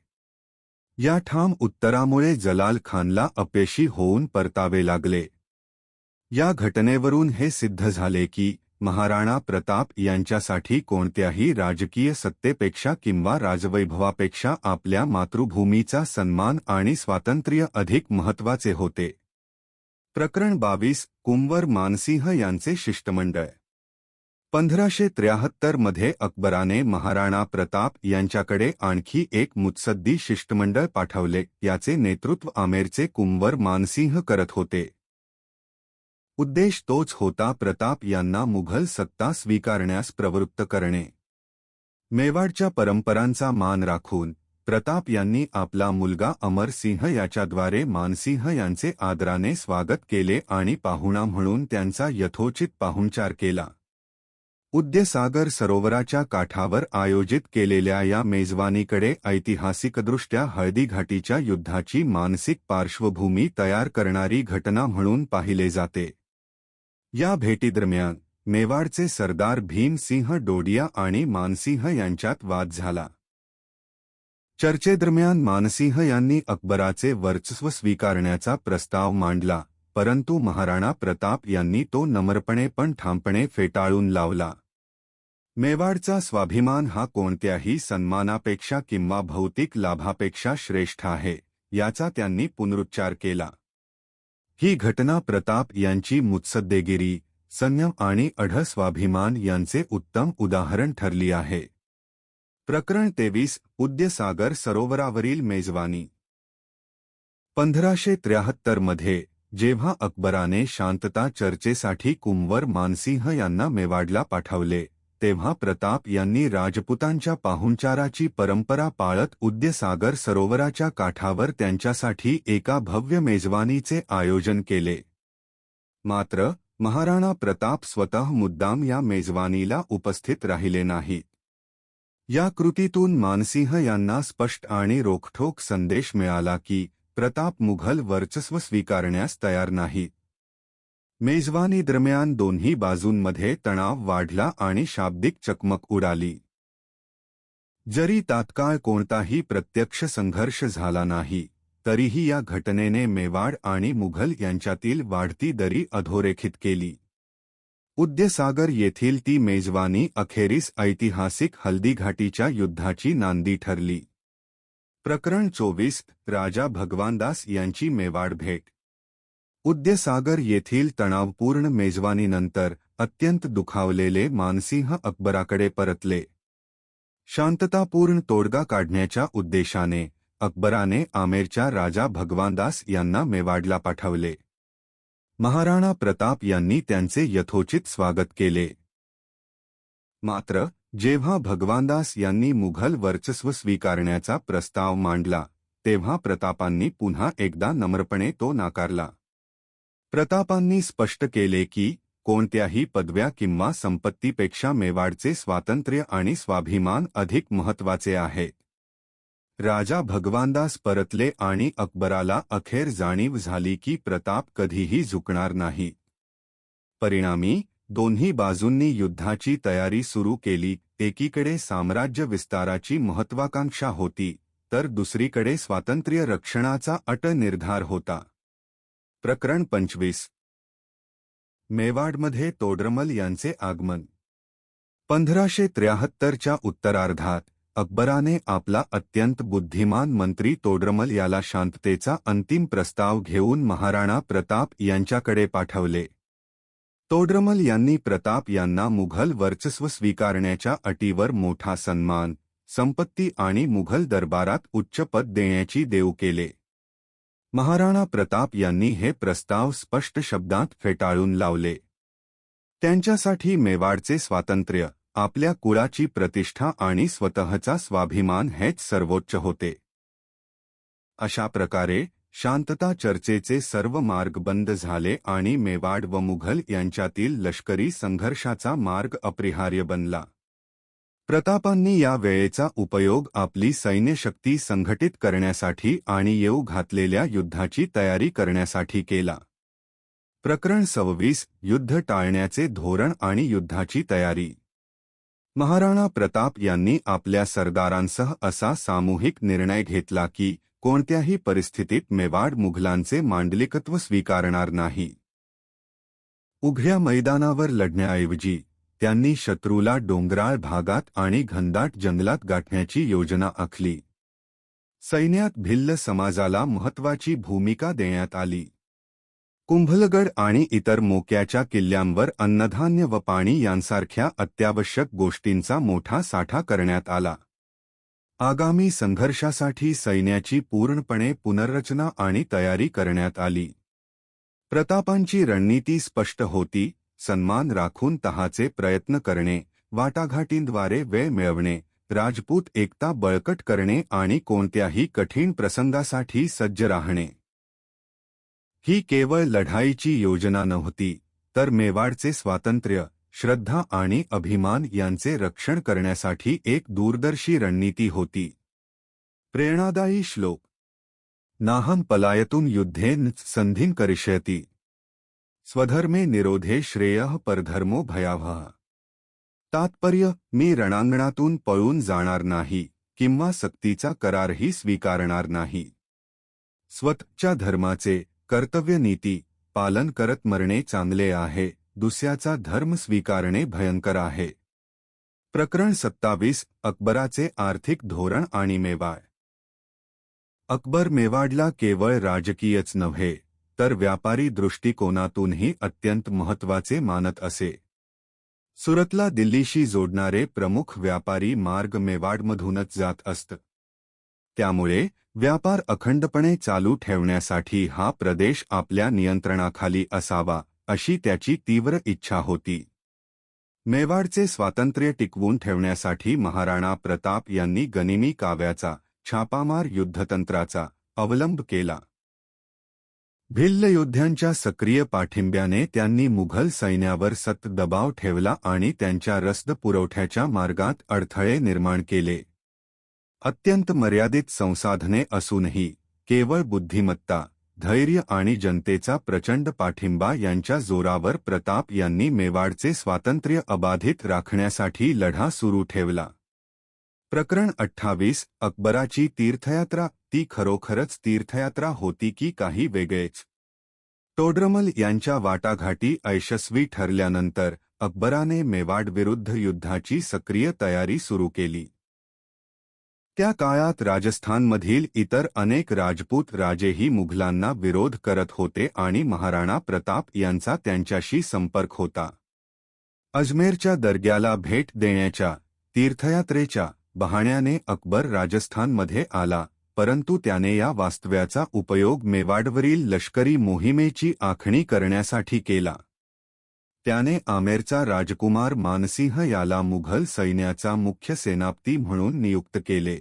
या ठाम उत्तरामुळे जलाल खानला अपयशी होऊन परतावे लागले. या घटनेवरून हे सिद्ध झाले की महाराणा प्रताप यांच्यासाठी कोणत्याही राजकीय सत्तेपेक्षा किंवा राजवैभवापेक्षा आपल्या मातृभूमीचा सन्मान आणि स्वातंत्र्य अधिक महत्त्वाचे होते. प्रकरण 22. कुंवर मानसिंह यांचे शिष्टमंडळ. 1573 मध्ये अकबराने महाराणा प्रताप यांच्याकडे आणखी एक मुत्सद्दी शिष्टमंडळ पाठवले. याचे नेतृत्व आमेरचे कुंवर मानसिंह करत होते. उद्देश तोच होता, प्रताप यांना मुघल सत्ता स्वीकारण्यास प्रवृत्त करणे. मेवाडच्या परंपरांचा मान राखून प्रताप यांनी आपला मुलगा अमरसिंह याच्याद्वारे मानसिंह यांचे आदराने स्वागत केले आणि पाहुणा म्हणून त्यांचा यथोचित पाहुणचार केला. उद्यसागर सरोवराच्या काठावर आयोजित केलेल्या या मेजवानीकडे ऐतिहासिकदृष्ट्या हळदीघाटीच्या युद्धाची मानसिक पार्श्वभूमी तयार करणारी घटना म्हणून पाहिले जाते. या भेटीदरम्यान मेवाडचे सरदार भीमसिंह डोडिया आणि मानसिंह यांच्यात वाद झाला. चर्चेदरम्यान मानसिंह यांनी अकबराचे वर्चस्व स्वीकारण्याचा प्रस्ताव मांडला, परंतु महाराणा प्रताप यांनी तो नम्रपणे पण ठामपणे फेटाळून लावला. मेवाडचा स्वाभिमान हा कोणत्याही सन्मानापेक्षा किंवा भौतिक लाभापेक्षा श्रेष्ठ आहे, याचा त्यांनी पुनरुच्चार केला. ही घटना प्रताप यांची मुत्सद्देगिरी, संयम आणि अढळ स्वाभिमान यांचे उत्तम उदाहरण ठरली आहे. प्रकरण 23. उद्यसागर सरोवरावरील मेजवानी. 1573 मध्ये जेव्हा अकबराने शांतता चर्चेसाठी कुंवर मानसिंह यांना मेवाडला पाठवले, तेव्हा प्रताप यांनी राजपुतांच्या पाहुणचाराची परंपरा पाळत उद्यसागर सरोवराच्या काठावर त्यांच्यासाठी एका भव्य मेजवानीचे आयोजन केले. मात्र महाराणा प्रताप स्वतः मुद्दाम या मेजवानीला उपस्थित राहिले नाहीत. या कृतीतून मानसिंह यांना स्पष्ट आणि रोखठोक संदेश मिळाला की प्रताप मुघल वर्चस्व स्वीकारण्यास तयार नाहीत. मेजवानी दरम्यान दोन्ही बाजूंमध्ये तणाव वाढला आणि शाब्दिक चकमक उडाली. जरी तात्काळ कोणताही प्रत्यक्ष संघर्ष झाला नाही, तरीही या घटनेने मेवाड आणि मुघल यांच्यातील वाढती दरी अधोरेखित केली. उद्यसागर येथील ती मेजवानी अखेरीस ऐतिहासिक हल्दीघाटीच्या युद्धाची नांदी ठरली. प्रकरण 24. राजा भगवानदास यांची मेवाड भेट. उद्यसागर येथील तणावपूर्ण मेजवानीनंतर अत्यंत दुखावलेले मानसिंह अकबराकडे परतले. शांततापूर्ण तोडगा काढण्याच्या उद्देशाने अकबराने आमेरच्या राजा भगवानदास यांना मेवाडला पाठवले. महाराणा प्रताप यांनी त्यांचे यथोचित स्वागत केले. मात्र जेव्हा भगवानदास यांनी मुघल वर्चस्व स्वीकारण्याचा प्रस्ताव मांडला, तेव्हा प्रतापांनी पुन्हा एकदा नम्रपणे तो नाकारला. प्रतापांनी स्पष्ट केले की कोणत्याही पदव्या किंवा संपत्तीपेक्षा मेवाडचे स्वातंत्र्य आणि स्वाभिमान अधिक महत्त्वाचे आहेत. राजा भगवानदास परतले आणि अकबराला अखेर जाणीव झाली की प्रताप कधीही झुकणार नाही. परिणामी दोन्ही बाजूंनी युद्धाची तयारी सुरू केली. एकीकडे साम्राज्य विस्ताराची महत्त्वाकांक्षा होती, तर दुसरीकडे स्वातंत्र्य रक्षणाचा अटळ निर्धार होता. प्रकरण 25. मेवाडमध्ये तोडरमल यांचे आगमन. 1573च्या उत्तरार्धात अकबराने आपला अत्यंत बुद्धिमान मंत्री तोडरमल याला शांततेचा अंतिम प्रस्ताव घेऊन महाराणा प्रताप यांच्याकडे पाठवले. तोडरमल यांनी प्रताप यांना मुघल वर्चस्व स्वीकारण्याच्या अटीवर मोठा सन्मान, संपत्ती आणि मुघल दरबारात उच्च पद देण्याची देऊ केले. महाराणा प्रताप यांनी हे प्रस्ताव स्पष्ट शब्दांत फेटाळून लावले. त्यांच्यासाठी मेवाडचे स्वातंत्र्य, आपल्या कुळाची प्रतिष्ठा आणि स्वतःचा स्वाभिमान हेच सर्वोच्च होते. अशा प्रकारे शांतता चर्चेचे सर्व मार्ग बंद झाले आणि मेवाड व मुघल यांच्यातील लष्करी संघर्षाचा मार्ग अपरिहार्य बनला. प्रतापांनी या वेळेचा उपयोग आपली सैन्यशक्ती संघटित करण्यासाठी आणि येऊ घातलेल्या युद्धाची तयारी करण्यासाठी केला. प्रकरण 26 युद्ध टाळण्याचे धोरण आणि युद्धाची तयारी. महाराणा प्रताप यांनी आपल्या सरदारांसह असा सामूहिक निर्णय घेतला की कोणत्याही परिस्थितीत मेवाड मुघलांचे मांडलिकत्व स्वीकारणार नाही. उघड्या मैदानावर लढण्याऐवजी त्यांनी शत्रूला डोंगराळ भागात आणि घनदाट जंगलात गाठण्याची योजना आखली. सैन्यात भिल्ल समाजाला महत्त्वाची भूमिका देण्यात आली. कुंभलगड आणि इतर मोक्याच्या किल्ल्यांवर अन्नधान्य व पाणी यांसारख्या अत्यावश्यक गोष्टींचा मोठा साठा करण्यात आला. आगामी संघर्षासाठी सैन्याची पूर्णपणे पुनर्रचना आणि तयारी करण्यात आली. प्रतापांची रणनीती स्पष्ट होती: सन्मान राखून तहाचे प्रयत्न करणे, वाटाघाटींद्वारे वेळ मिळवणे, राजपूत एकता बळकट करणे आणि कोणत्याही कठीण प्रसंगासाठी सज्ज राहणे. ही केवळ लढाईची योजना नव्हती, तर मेवाडचे स्वातंत्र्य, श्रद्धा आणि अभिमान यांचे रक्षण करण्यासाठी एक दूरदर्शी रणनीती होती. प्रेरणादायी श्लोक. नाहं पलायतुं युद्धेन संधिं करिष्यति. स्वधर्मे निरोधे श्रेयः परधर्मो भयावहः. तात्पर्य: मी रणांगणातून पळून जाणार नाही किंवा सक्तीचा करारही स्वीकारणार नाही. स्वतःच्या धर्माचे, कर्तव्यनीती पालन करत मरणे चांगले आहे, दुसऱ्याचा धर्म स्वीकारणे भयंकर आहे. प्रकरण 27 अकबराचे आर्थिक धोरण आणि मेवाड. अकबर मेवाडला केवळ राजकीयच नव्हे, तर व्यापारी दृष्टिकोनातूनही अत्यंत महत्त्वाचे मानत असे. सुरतला दिल्लीशी जोडणारे प्रमुख व्यापारी मार्ग मेवाडमधूनच जात असत. त्यामुळे व्यापार अखंडपणे चालू ठेवण्यासाठी हा प्रदेश आपल्या नियंत्रणाखाली असावा, अशी त्याची तीव्र इच्छा होती. मेवाडचे स्वातंत्र्य टिकवून ठेवण्यासाठी महाराणा प्रताप यांनी गनिमी काव्याचा, छापामार युद्धतंत्राचा अवलंब केला. भिल्ल योद्ध्यांच्या सक्रिय पाठिंब्याने त्यांनी मुघल सैन्यावर सतत दबाव ठेवला आणि त्यांच्या रसद पुरवठ्याच्या मार्गात अडथळे निर्माण केले. अत्यंत मर्यादित संसाधने असूनही केवळ बुद्धिमत्ता, धैर्य आणि जनतेचा प्रचंड पाठिंबा यांच्या जोरावर प्रताप यांनी मेवाडचे स्वातंत्र्य अबाधित राखण्यासाठी लढा सुरू ठेवला. प्रकरण 28 अकबराची तीर्थयात्रा. ती खरोखरच तीर्थयात्रा होती की काही वेगळेच? तोडरमल यांच्या वाटाघाटी अयशस्वी ठरल्यानंतर अकबराने मेवाडविरुद्ध युद्धाची सक्रिय तयारी सुरू केली. त्या काळात राजस्थानमधील इतर अनेक राजपूत राजेही मुघलांना विरोध करत होते आणि महाराणा प्रताप यांचा त्यांच्याशी संपर्क होता. अजमेरच्या दर्ग्याला भेट देण्याच्या, तीर्थयात्रेच्या बहाण्याने अकबर राजस्थानमध्ये आला, परंतु त्याने या वास्तव्याचा उपयोग मेवाडवरील लष्करी मोहिमेची आखणी करण्यासाठी केला. त्याने आमेरचा राजकुमार मानसिंह याला मुघल सैन्याचा मुख्य सेनापती म्हणून नियुक्त केले.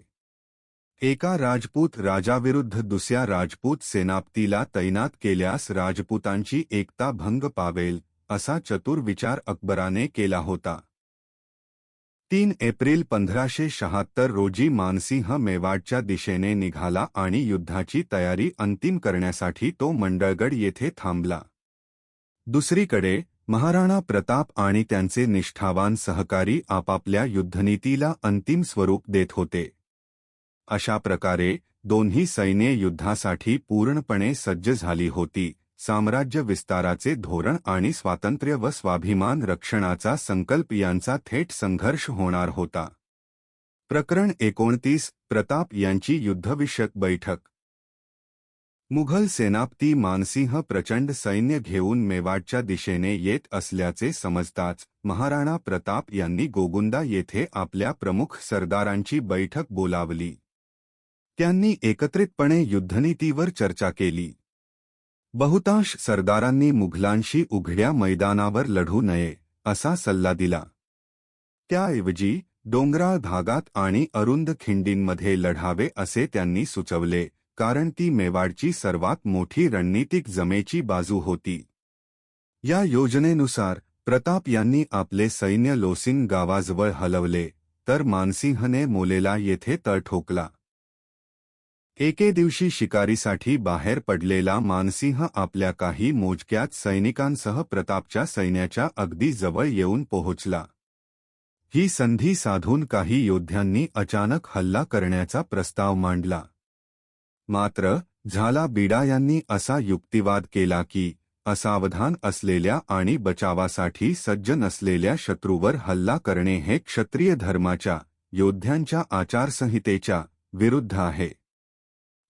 एका राजपूत राजाविरुद्ध दुसऱ्या राजपूत सेनापतीला तैनात केल्यास राजपूतांची एकता भंग पावेल, असा चतुर विचार अकबराने केला होता. 3 एप्रिल 1576 रोजी मानसिंह मेवाडच्या दिशेने निघाला आणि युद्धाची तयारी अंतिम करण्यासाठी तो मंडळगड येथे थांबला. दुसरीकडे महाराणा प्रताप आणि त्यांचे निष्ठावान सहकारी आपापल्या युद्धनीतीला अंतिम स्वरूप देत होते. अशा प्रकारे दोन्ही सैन्ये युद्धासाठी पूर्णपणे सज्ज झाली होती. साम्राज्य विस्ताराचे धोरण आणि स्वातंत्र्य व स्वाभिमान रक्षणाचा संकल्प यांचा थेट संघर्ष होणार होता. प्रकरण 29 प्रताप यांची युद्धविषयक बैठक. मुघल सेनापती मानसिंह प्रचंड सैन्य घेऊन मेवाडच्या दिशेने येत असल्याचे समजताच महाराणा प्रताप यांनी गोगुंदा येथे आपल्या प्रमुख सरदारांची बैठक बोलावली. त्यांनी एकत्रितपणे युद्धनीतीवर चर्चा केली. बहुतांश सरदारांनी मुघलांशी उघड्या मैदानावर लढू नये असा सल्ला दिला. त्याऐवजी डोंगराळ भागात आणि अरुंद खिंडींमध्ये लढावे असे त्यांनी सुचवले, कारण ती मेवाडची सर्वात मोठी रणनीतिक जमेची बाजू होती. या योजनेनुसार प्रताप यांनी आपले सैन्य लोसिंग गावाजवळ हलवले, तर मानसिंहने मोलेला येथे तळ ठोकला. एके दिवशी शिकारीसाठी बाहेर पडलेला मानसिंह आपल्या काही मोजक्याच सैनिकांसह प्रतापच्या सैन्याच्या अगदी जवळ येऊन पोहोचला. ही संधी साधून काही योद्ध्यांनी अचानक हल्ला करण्याचा प्रस्ताव मांडला. मात्र झाला बीडा यांनी असा युक्तिवाद केला की असावधान असलेल्या आणि बचावासाठी सज्ज नसलेल्या शत्रूवर हल्ला करणे हे क्षत्रिय धर्माच्या, योद्ध्यांच्या आचारसंहितेच्या विरुद्ध आहे.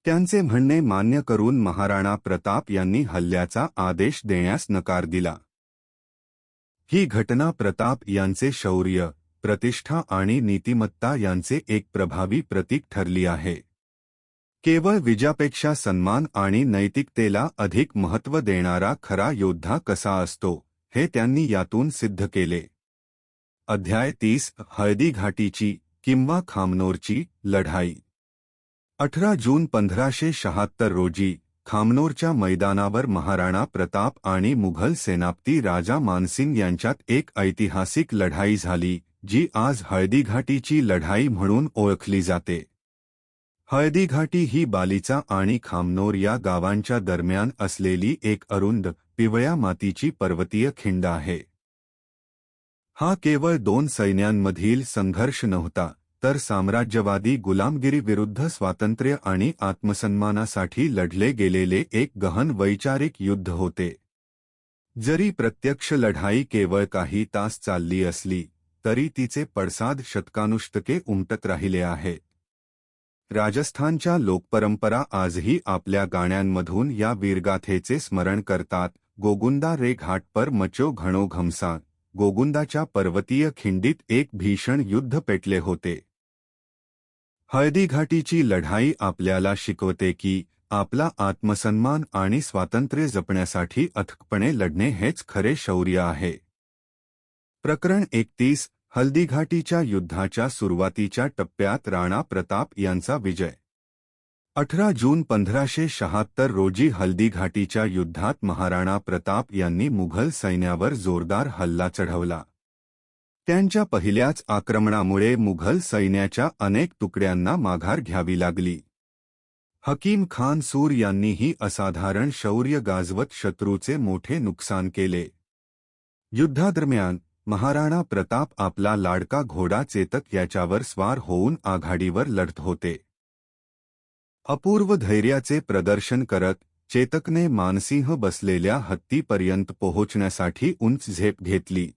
त्यांचे म्हणणे मान्य करून महाराणा प्रताप यांनी हल्ल्याचा आदेश देण्यास नकार दिला. ही घटना प्रताप यांचे शौर्य, प्रतिष्ठा आणि नीतिमत्ता यांचे एक प्रभावी प्रतीक ठरली आहे. केवळ विजयापेक्षा सन्मान आणि नैतिकतेला अधिक महत्त्व देणारा खरा योद्धा कसा असतो, हे त्यांनी यातून सिद्ध केले. अध्याय 30 हळदीघाटीची किंवा खामनोरची लढाई. 18 जून 1576 रोजी खामनोरच्या मैदानावर महाराणा प्रताप आणि मुघल सेनापती राजा मानसिंग यांच्यात एक ऐतिहासिक लढाई झाली, जी आज हळदीघाटीची लढाई म्हणून ओळखली जाते. हळदीघाटी ही बालीचा आणि खामनोर या गावांच्या दरम्यान असलेली एक अरुंद, पिवळ्या मातीची पर्वतीय खिंड आहे. हा केवळ दोन सैन्यांमधील संघर्ष नव्हता, तर साम्राज्यवादी गुलामगिरीविरुद्ध स्वातंत्र्य आणि आत्मसन्मानासाठी लढले गेलेले एक गहन वैचारिक युद्ध होते. जरी प्रत्यक्ष लढाई केवळ काही तास चालली असली, तरी तिचे पडसाद शतकानुशतके उमटत राहिले आहेत. राजस्थानच्या लोकपरंपरा आजही आपल्या गाण्यांमधून या वीरगाथेचे स्मरण करतात. गोगुंदा रे घाट पर मचो घणो घमसान. गोगुंदाच्या पर्वतीय खिंडीत एक भीषण युद्ध पेटले होते. हळदीघाटीची लढाई आपल्याला शिकवते की आपला आत्मसन्मान आणि स्वातंत्र्य जपण्यासाठी अथकपणे लढणे हेच खरे शौर्य आहे. प्रकरण 31 हल्दीघाटीच्या युद्धाच्या सुरुवातीच्या टप्प्यात राणा प्रताप यांचा विजय. 18 जून 1576 रोजी हल्दीघाटीच्या युद्धात महाराणा प्रताप यांनी मुघल सैन्यावर जोरदार हल्ला चढवला. त्यांच्या पहिल्याच आक्रमणामुळे मुघल सैन्याच्या अनेक तुकड्यांना माघार घ्यावी लागली. हकीम खान सूर यांनीही असाधारण शौर्य गाजवत शत्रूचे मोठे नुकसान केले. युद्धादरम्यान महाराणा प्रताप आपला लाडका घोडा चेतक याच्यावर स्वार होऊन आघाडीवर लढत होते. अपूर्व धैर्याचे प्रदर्शन करत चेतकने मानसिंह बसलेल्या हत्तीपर्यंत पोहोचण्यासाठी उंच झेप घेतली.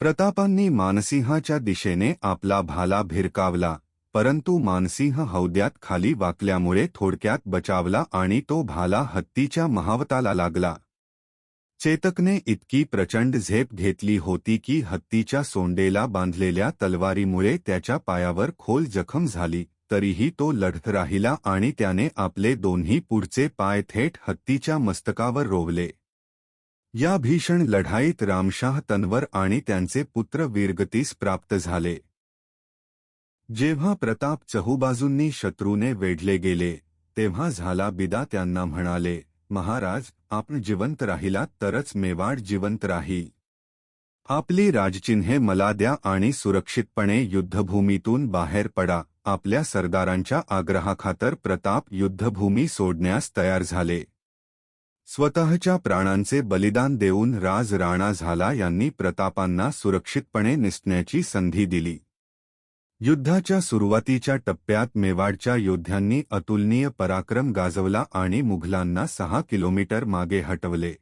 प्रतापांनी मानसिंहाच्या दिशेने आपला भाला भिरकावला, परंतु मानसिंह हौद्यात खाली वाकल्यामुळे थोडक्यात बचावला आणि तो भाला हत्तीच्या महावताला लागला. चेतकने इतकी प्रचंड झेप घेतली होती की हत्तीच्या सोंडेला बांधलेल्या तलवारीमुळे त्याच्या पायावर खोल जखम झाली, तरीही तो लढत राहिला आणि त्याने आपले दोन्ही पुढचे पाय थेट हत्तीच्या मस्तकावर रोवले. या भीषण लढाईत रामशाह तन्वर आणि त्यांचे पुत्र वीरगतीस प्राप्त झाले. जेव्हा प्रताप चहूबाजूंनी शत्रूने वेढले गेले, तेव्हा झाला बिदा त्यांना म्हणाले, महाराज, आपण जिवंत राहिलात तरच मेवाड जिवंत राहील. आपली राजचिन्हे मला द्या आणि सुरक्षितपणे युद्धभूमीतून बाहेर पडा. आपल्या सरदारांच्या आग्रहाखातर प्रताप युद्धभूमी सोडण्यास तयार झाले. स्वतःच्या प्राणांचे बलिदान देऊन राज राणा झाला यांनी प्रतापांना सुरक्षितपणे निसटण्याची संधी दिली. युद्धाच्या सुरुवातीच्या टप्प्यात मेवाडच्या योद्ध्यांनी अतुलनीय पराक्रम गाजवला आणि मुघलांना 6 किलोमीटर मागे हटवले.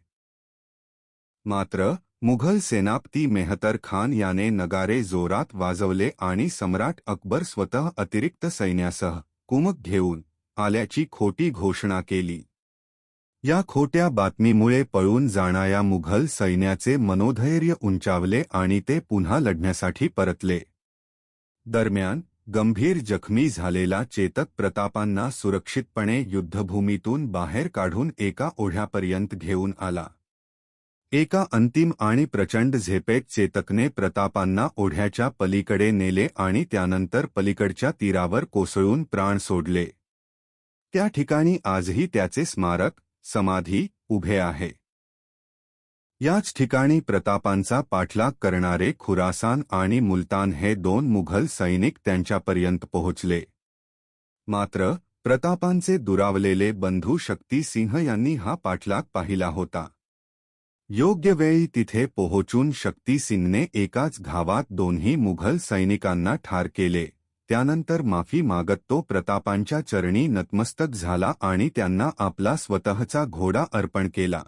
मात्र मुघल सेनापती मेहतर खान याने नगारे जोरात वाजवले आणि सम्राट अकबर स्वतः अतिरिक्त सैन्यासह कुमक घेऊन आल्याची खोटी घोषणा केली. या खोट्या बातमीमुळे पळून जाणाऱ्या मुघल सैन्याचे मनोधैर्य उंचावले आणि ते पुन्हा लढण्यासाठी परतले. दरम्यान गंभीर जखमी झालेला चेतक प्रतापांना सुरक्षितपणे युद्धभूमीतून बाहेर काढून एका ओढ्यापर्यंत घेऊन आला. एका अंतिम आणि प्रचंड झेपेत चेतकने प्रतापांना ओढ्याच्या पलीकडे नेले आणि त्यानंतर पलीकडच्या तीरावर कोसळून प्राण सोडले. त्या ठिकाणी आजही त्याचे स्मारक समाधी उभे आहे. याच ठिकाणी प्रतापांचा पाठलाग करणारे खुरासान आणि मुलतान हे दोन मुघल सैनिक त्यांच्यापर्यंत पोहोचले. मात्र प्रतापांचे दुरावलेले बंधू शक्ती सिंह यांनी हा पाठलाग पाहिला होता. योग्य वेळी तिथे पोहोचून शक्ती सिंहने एकाच घावात दोन्ही मुघल सैनिकांना ठार केले. त्यानंतर माफी मागत तो प्रतापांच्या चरणी नतमस्तक झाला आणि त्यांना आपला स्वतःचा घोडा अर्पण केला.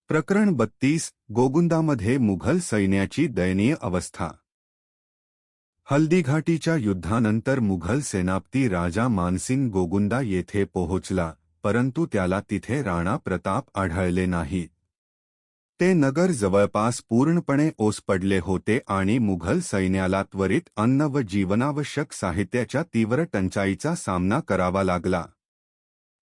प्रकरण 32 गोगुंदामध्ये मुघल सैन्याची दयनीय अवस्था. हल्दीघाटीच्या युद्धानंतर मुघल सेनापती राजा मानसिंग गोगुंदा येथे पोहोचला, परंतु त्याला तिथे राणा प्रताप आढळले नाहीत. ते नगर जवळपास पूर्णपणे ओस पडले होते आणि मुघल सैन्याला त्वरित अन्न व जीवनावश्यक साहित्याच्या तीव्र टंचाईचा सामना करावा लागला.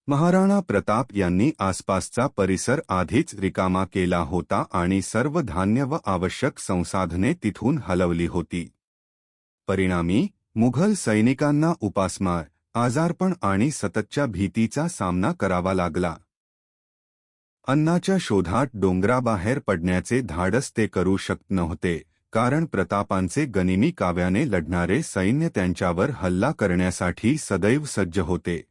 महाराणा प्रताप यांनी आसपासचा परिसर आधीच रिकामा केला होता आणि सर्व धान्य व आवश्यक संसाधने तिथून हलवली होती. परिणामी मुघल सैनिकांना उपासमार, आजारपण आणि सततच्या भीतीचा सामना करावा लागला. अन्नाच्या शोधात डोंगराबाहेर पडण्याचे धाडस ते करू शकत नव्हते, कारण प्रतापांचे गनिमी काव्याने लढणारे सैन्य त्यांच्यावर हल्ला करण्यासाठी सदैव सज्ज होते.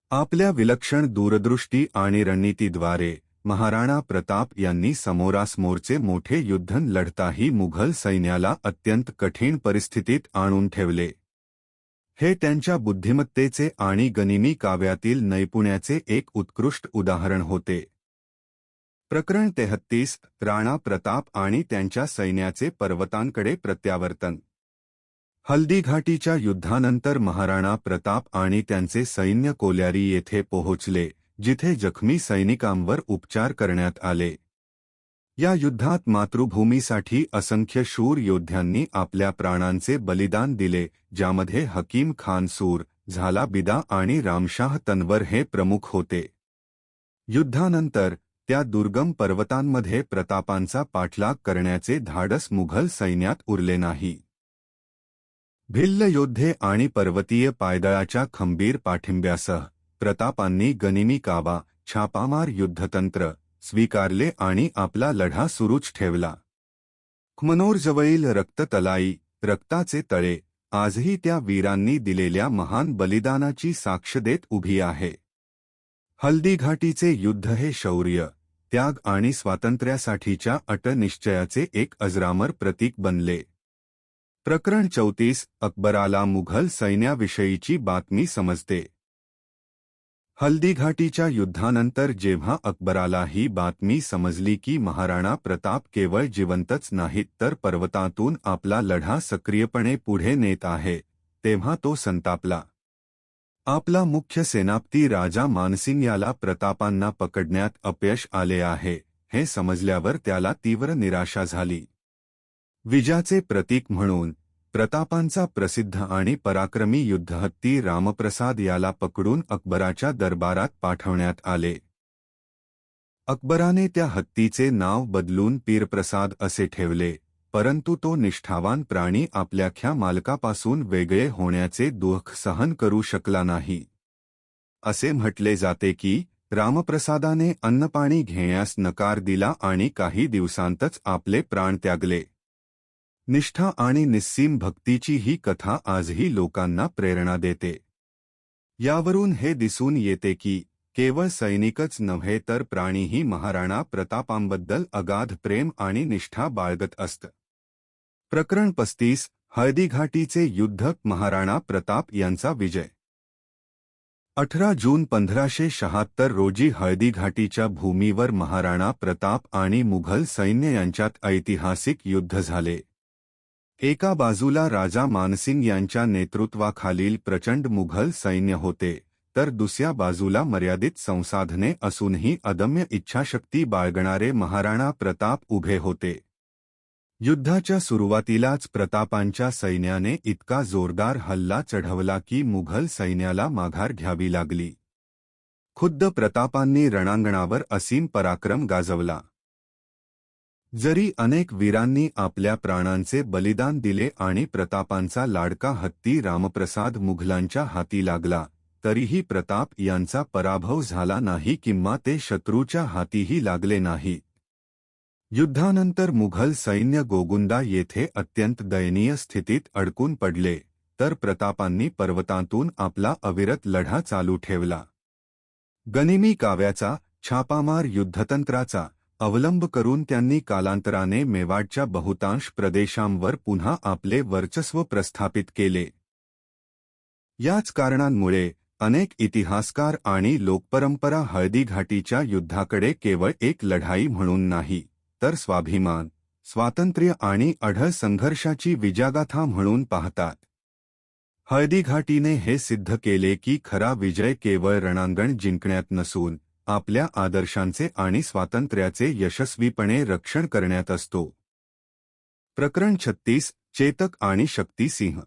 आपल्या विलक्षण दूरदृष्टी आणि रणनीतीद्वारे महाराणा प्रताप यांनी समोरासमोरचे मोठे युद्ध लढताही मुघल सैन्याला अत्यंत कठीण परिस्थितीत आणून ठेवले. हे त्यांच्या बुद्धिमत्तेचे आणि गनिमी काव्यातील नैपुण्याचे एक उत्कृष्ट उदाहरण होते. प्रकरण 33 राणा प्रताप आणि त्यांच्या सैन्याचे पर्वतांकडे प्रत्यावर्तन. हल्दीघाटीच्या युद्धानंतर महाराणा प्रताप आणि त्यांचे सैन्य कोल्यारी येथे पोहोचले, जिथे जखमी सैनिकांवर उपचार करण्यात आले. या युद्धात मातृभूमीसाठी असंख्य शूर योद्ध्यांनी आपल्या प्राणांचे बलिदान दिले, ज्यामध्ये हकीम खान सूर, झाला बिदा आणि रामशाह तन्वर हे प्रमुख होते. युद्धानंतर त्या दुर्गम पर्वतांमध्ये प्रतापांचा पाठलाग करण्याचे धाडस मुघल सैन्यात उरले नाही. भिल्ल योद्धे आणि पर्वतीय पायदळाच्या खंबीर पाठिंब्यासह प्रतापांनी गनिमी कावा, छापामार युद्धतंत्र स्वीकारले आणि आपला लढा सुरूच ठेवला. खमनोरजवळील रक्ततलाई, रक्ताचे तळे, आजही त्या वीरांनी दिलेल्या महान बलिदानाची साक्ष देत उभी आहे. हल्दीघाटीचे युद्ध हे शौर्य, त्याग आणि स्वातंत्र्यासाठीच्या अट निश्चयाचे एक अजरामर प्रतीक बनले. प्रकरण 34 अकबराला मुघल सैन्याविषयीची बातमी समजते. हल्दीघाटीच्या युद्धानंतर जेव्हा अकबराला ही बातमी समजली की महाराणा प्रताप केवळ जिवंतच नाहीत तर पर्वतातून आपला लढा सक्रियपणे पुढे नेत आहे, तेव्हा तो संतापला. आपला मुख्य सेनापती राजा मानसिंग याला प्रतापांना पकडण्यात अपयश आले आहे, हे समजल्यावर त्याला तीव्र निराशा झाली. विजयाचे प्रतीक म्हणून प्रतापांचा प्रसिद्ध आणि पराक्रमी युद्धहत्ती रामप्रसाद याला पकडून अकबराच्या दरबारात पाठवण्यात आले. अकबराने त्या हत्तीचे नाव बदलून पीरप्रसाद असे ठेवले, परंतु तो निष्ठावान प्राणी आपल्या मालकापासून वेगळे होण्याचे दुःख सहन करू शकला नाही. असे म्हटले जाते की रामप्रसादाने अन्नपाणी घेण्यास नकार दिला आणि काही दिवसांतच आपले प्राण त्यागले. निष्ठा आणि निस्सीम भक्तीची ही कथा आजही लोकांना प्रेरणा देते. यावरून हे दिसून येते की केवळ सैनिकच नव्हे तर प्राणीही महाराणा प्रतापांबद्दल अगाध प्रेम आणि निष्ठा बाळगत असत. प्रकरण 35 हळदीघाटीचे युद्ध महाराणा प्रताप यांचा विजय. 18 जून 1576 रोजी हळदीघाटीच्या भूमीवर महाराणा प्रताप आणि मुघल सैन्य यांच्यात ऐतिहासिक युद्ध झाले. एका बाजूला राजा मानसिंग यांच्या नेतृत्वाखालील प्रचंड मुघल सैन्य होते, तर दुसऱ्या बाजूला मर्यादित संसाधने असूनही अदम्य इच्छाशक्ती बाळगणारे महाराणा प्रताप उभे होते. युद्धाच्या सुरुवातीलाच प्रतापांच्या सैन्याने इतका जोरदार हल्ला चढवला की मुघल सैन्याला माघार घ्यावी लागली. खुद्द प्रतापांनी रणांगणावर असीम पराक्रम गाजवला. जरी अनेक वीरांनी आपल्या प्राणांचे बलिदान दिले आणि प्रतापांचा लाडका हत्ती रामप्रसाद मुघलांच्या हाती लागला, तरीही प्रताप यांचा पराभव झाला नाही किंवा ते शत्रूच्या हातीही लागले नाही. युद्धानंतर मुघल सैन्य गोगुंदा येथे अत्यंत दयनीय स्थितीत अडकून पडले, तर प्रतापांनी पर्वतांतून आपला अविरत लढा चालू ठेवला. गनिमी काव्याचा, छापामार युद्धतंत्राचा अवलंब करून त्यांनी कालांतराने मेवाडच्या बहुतांश प्रदेशांवर पुन्हा आपले वर्चस्व प्रस्थापित केले. याच कारणांमुळे अनेक इतिहासकार आणि लोकपरंपरा हळदीघाटीच्या युद्धाकडे केवळ एक लढाई म्हणून नाही, तर स्वाभिमान, स्वातंत्र्य आणि अढळ संघर्षाची विजयगाथा म्हणून पाहतात. हळदीघाटीने हे सिद्ध केले की खरा विजय केवळ रणांगण जिंकण्यात नसून आपल्या आदर्शांचे आणि स्वातंत्र्याचे यशस्वीपणे रक्षण करण्यात असतो. प्रकरण 36, चेतक आणि शक्तिसिंह.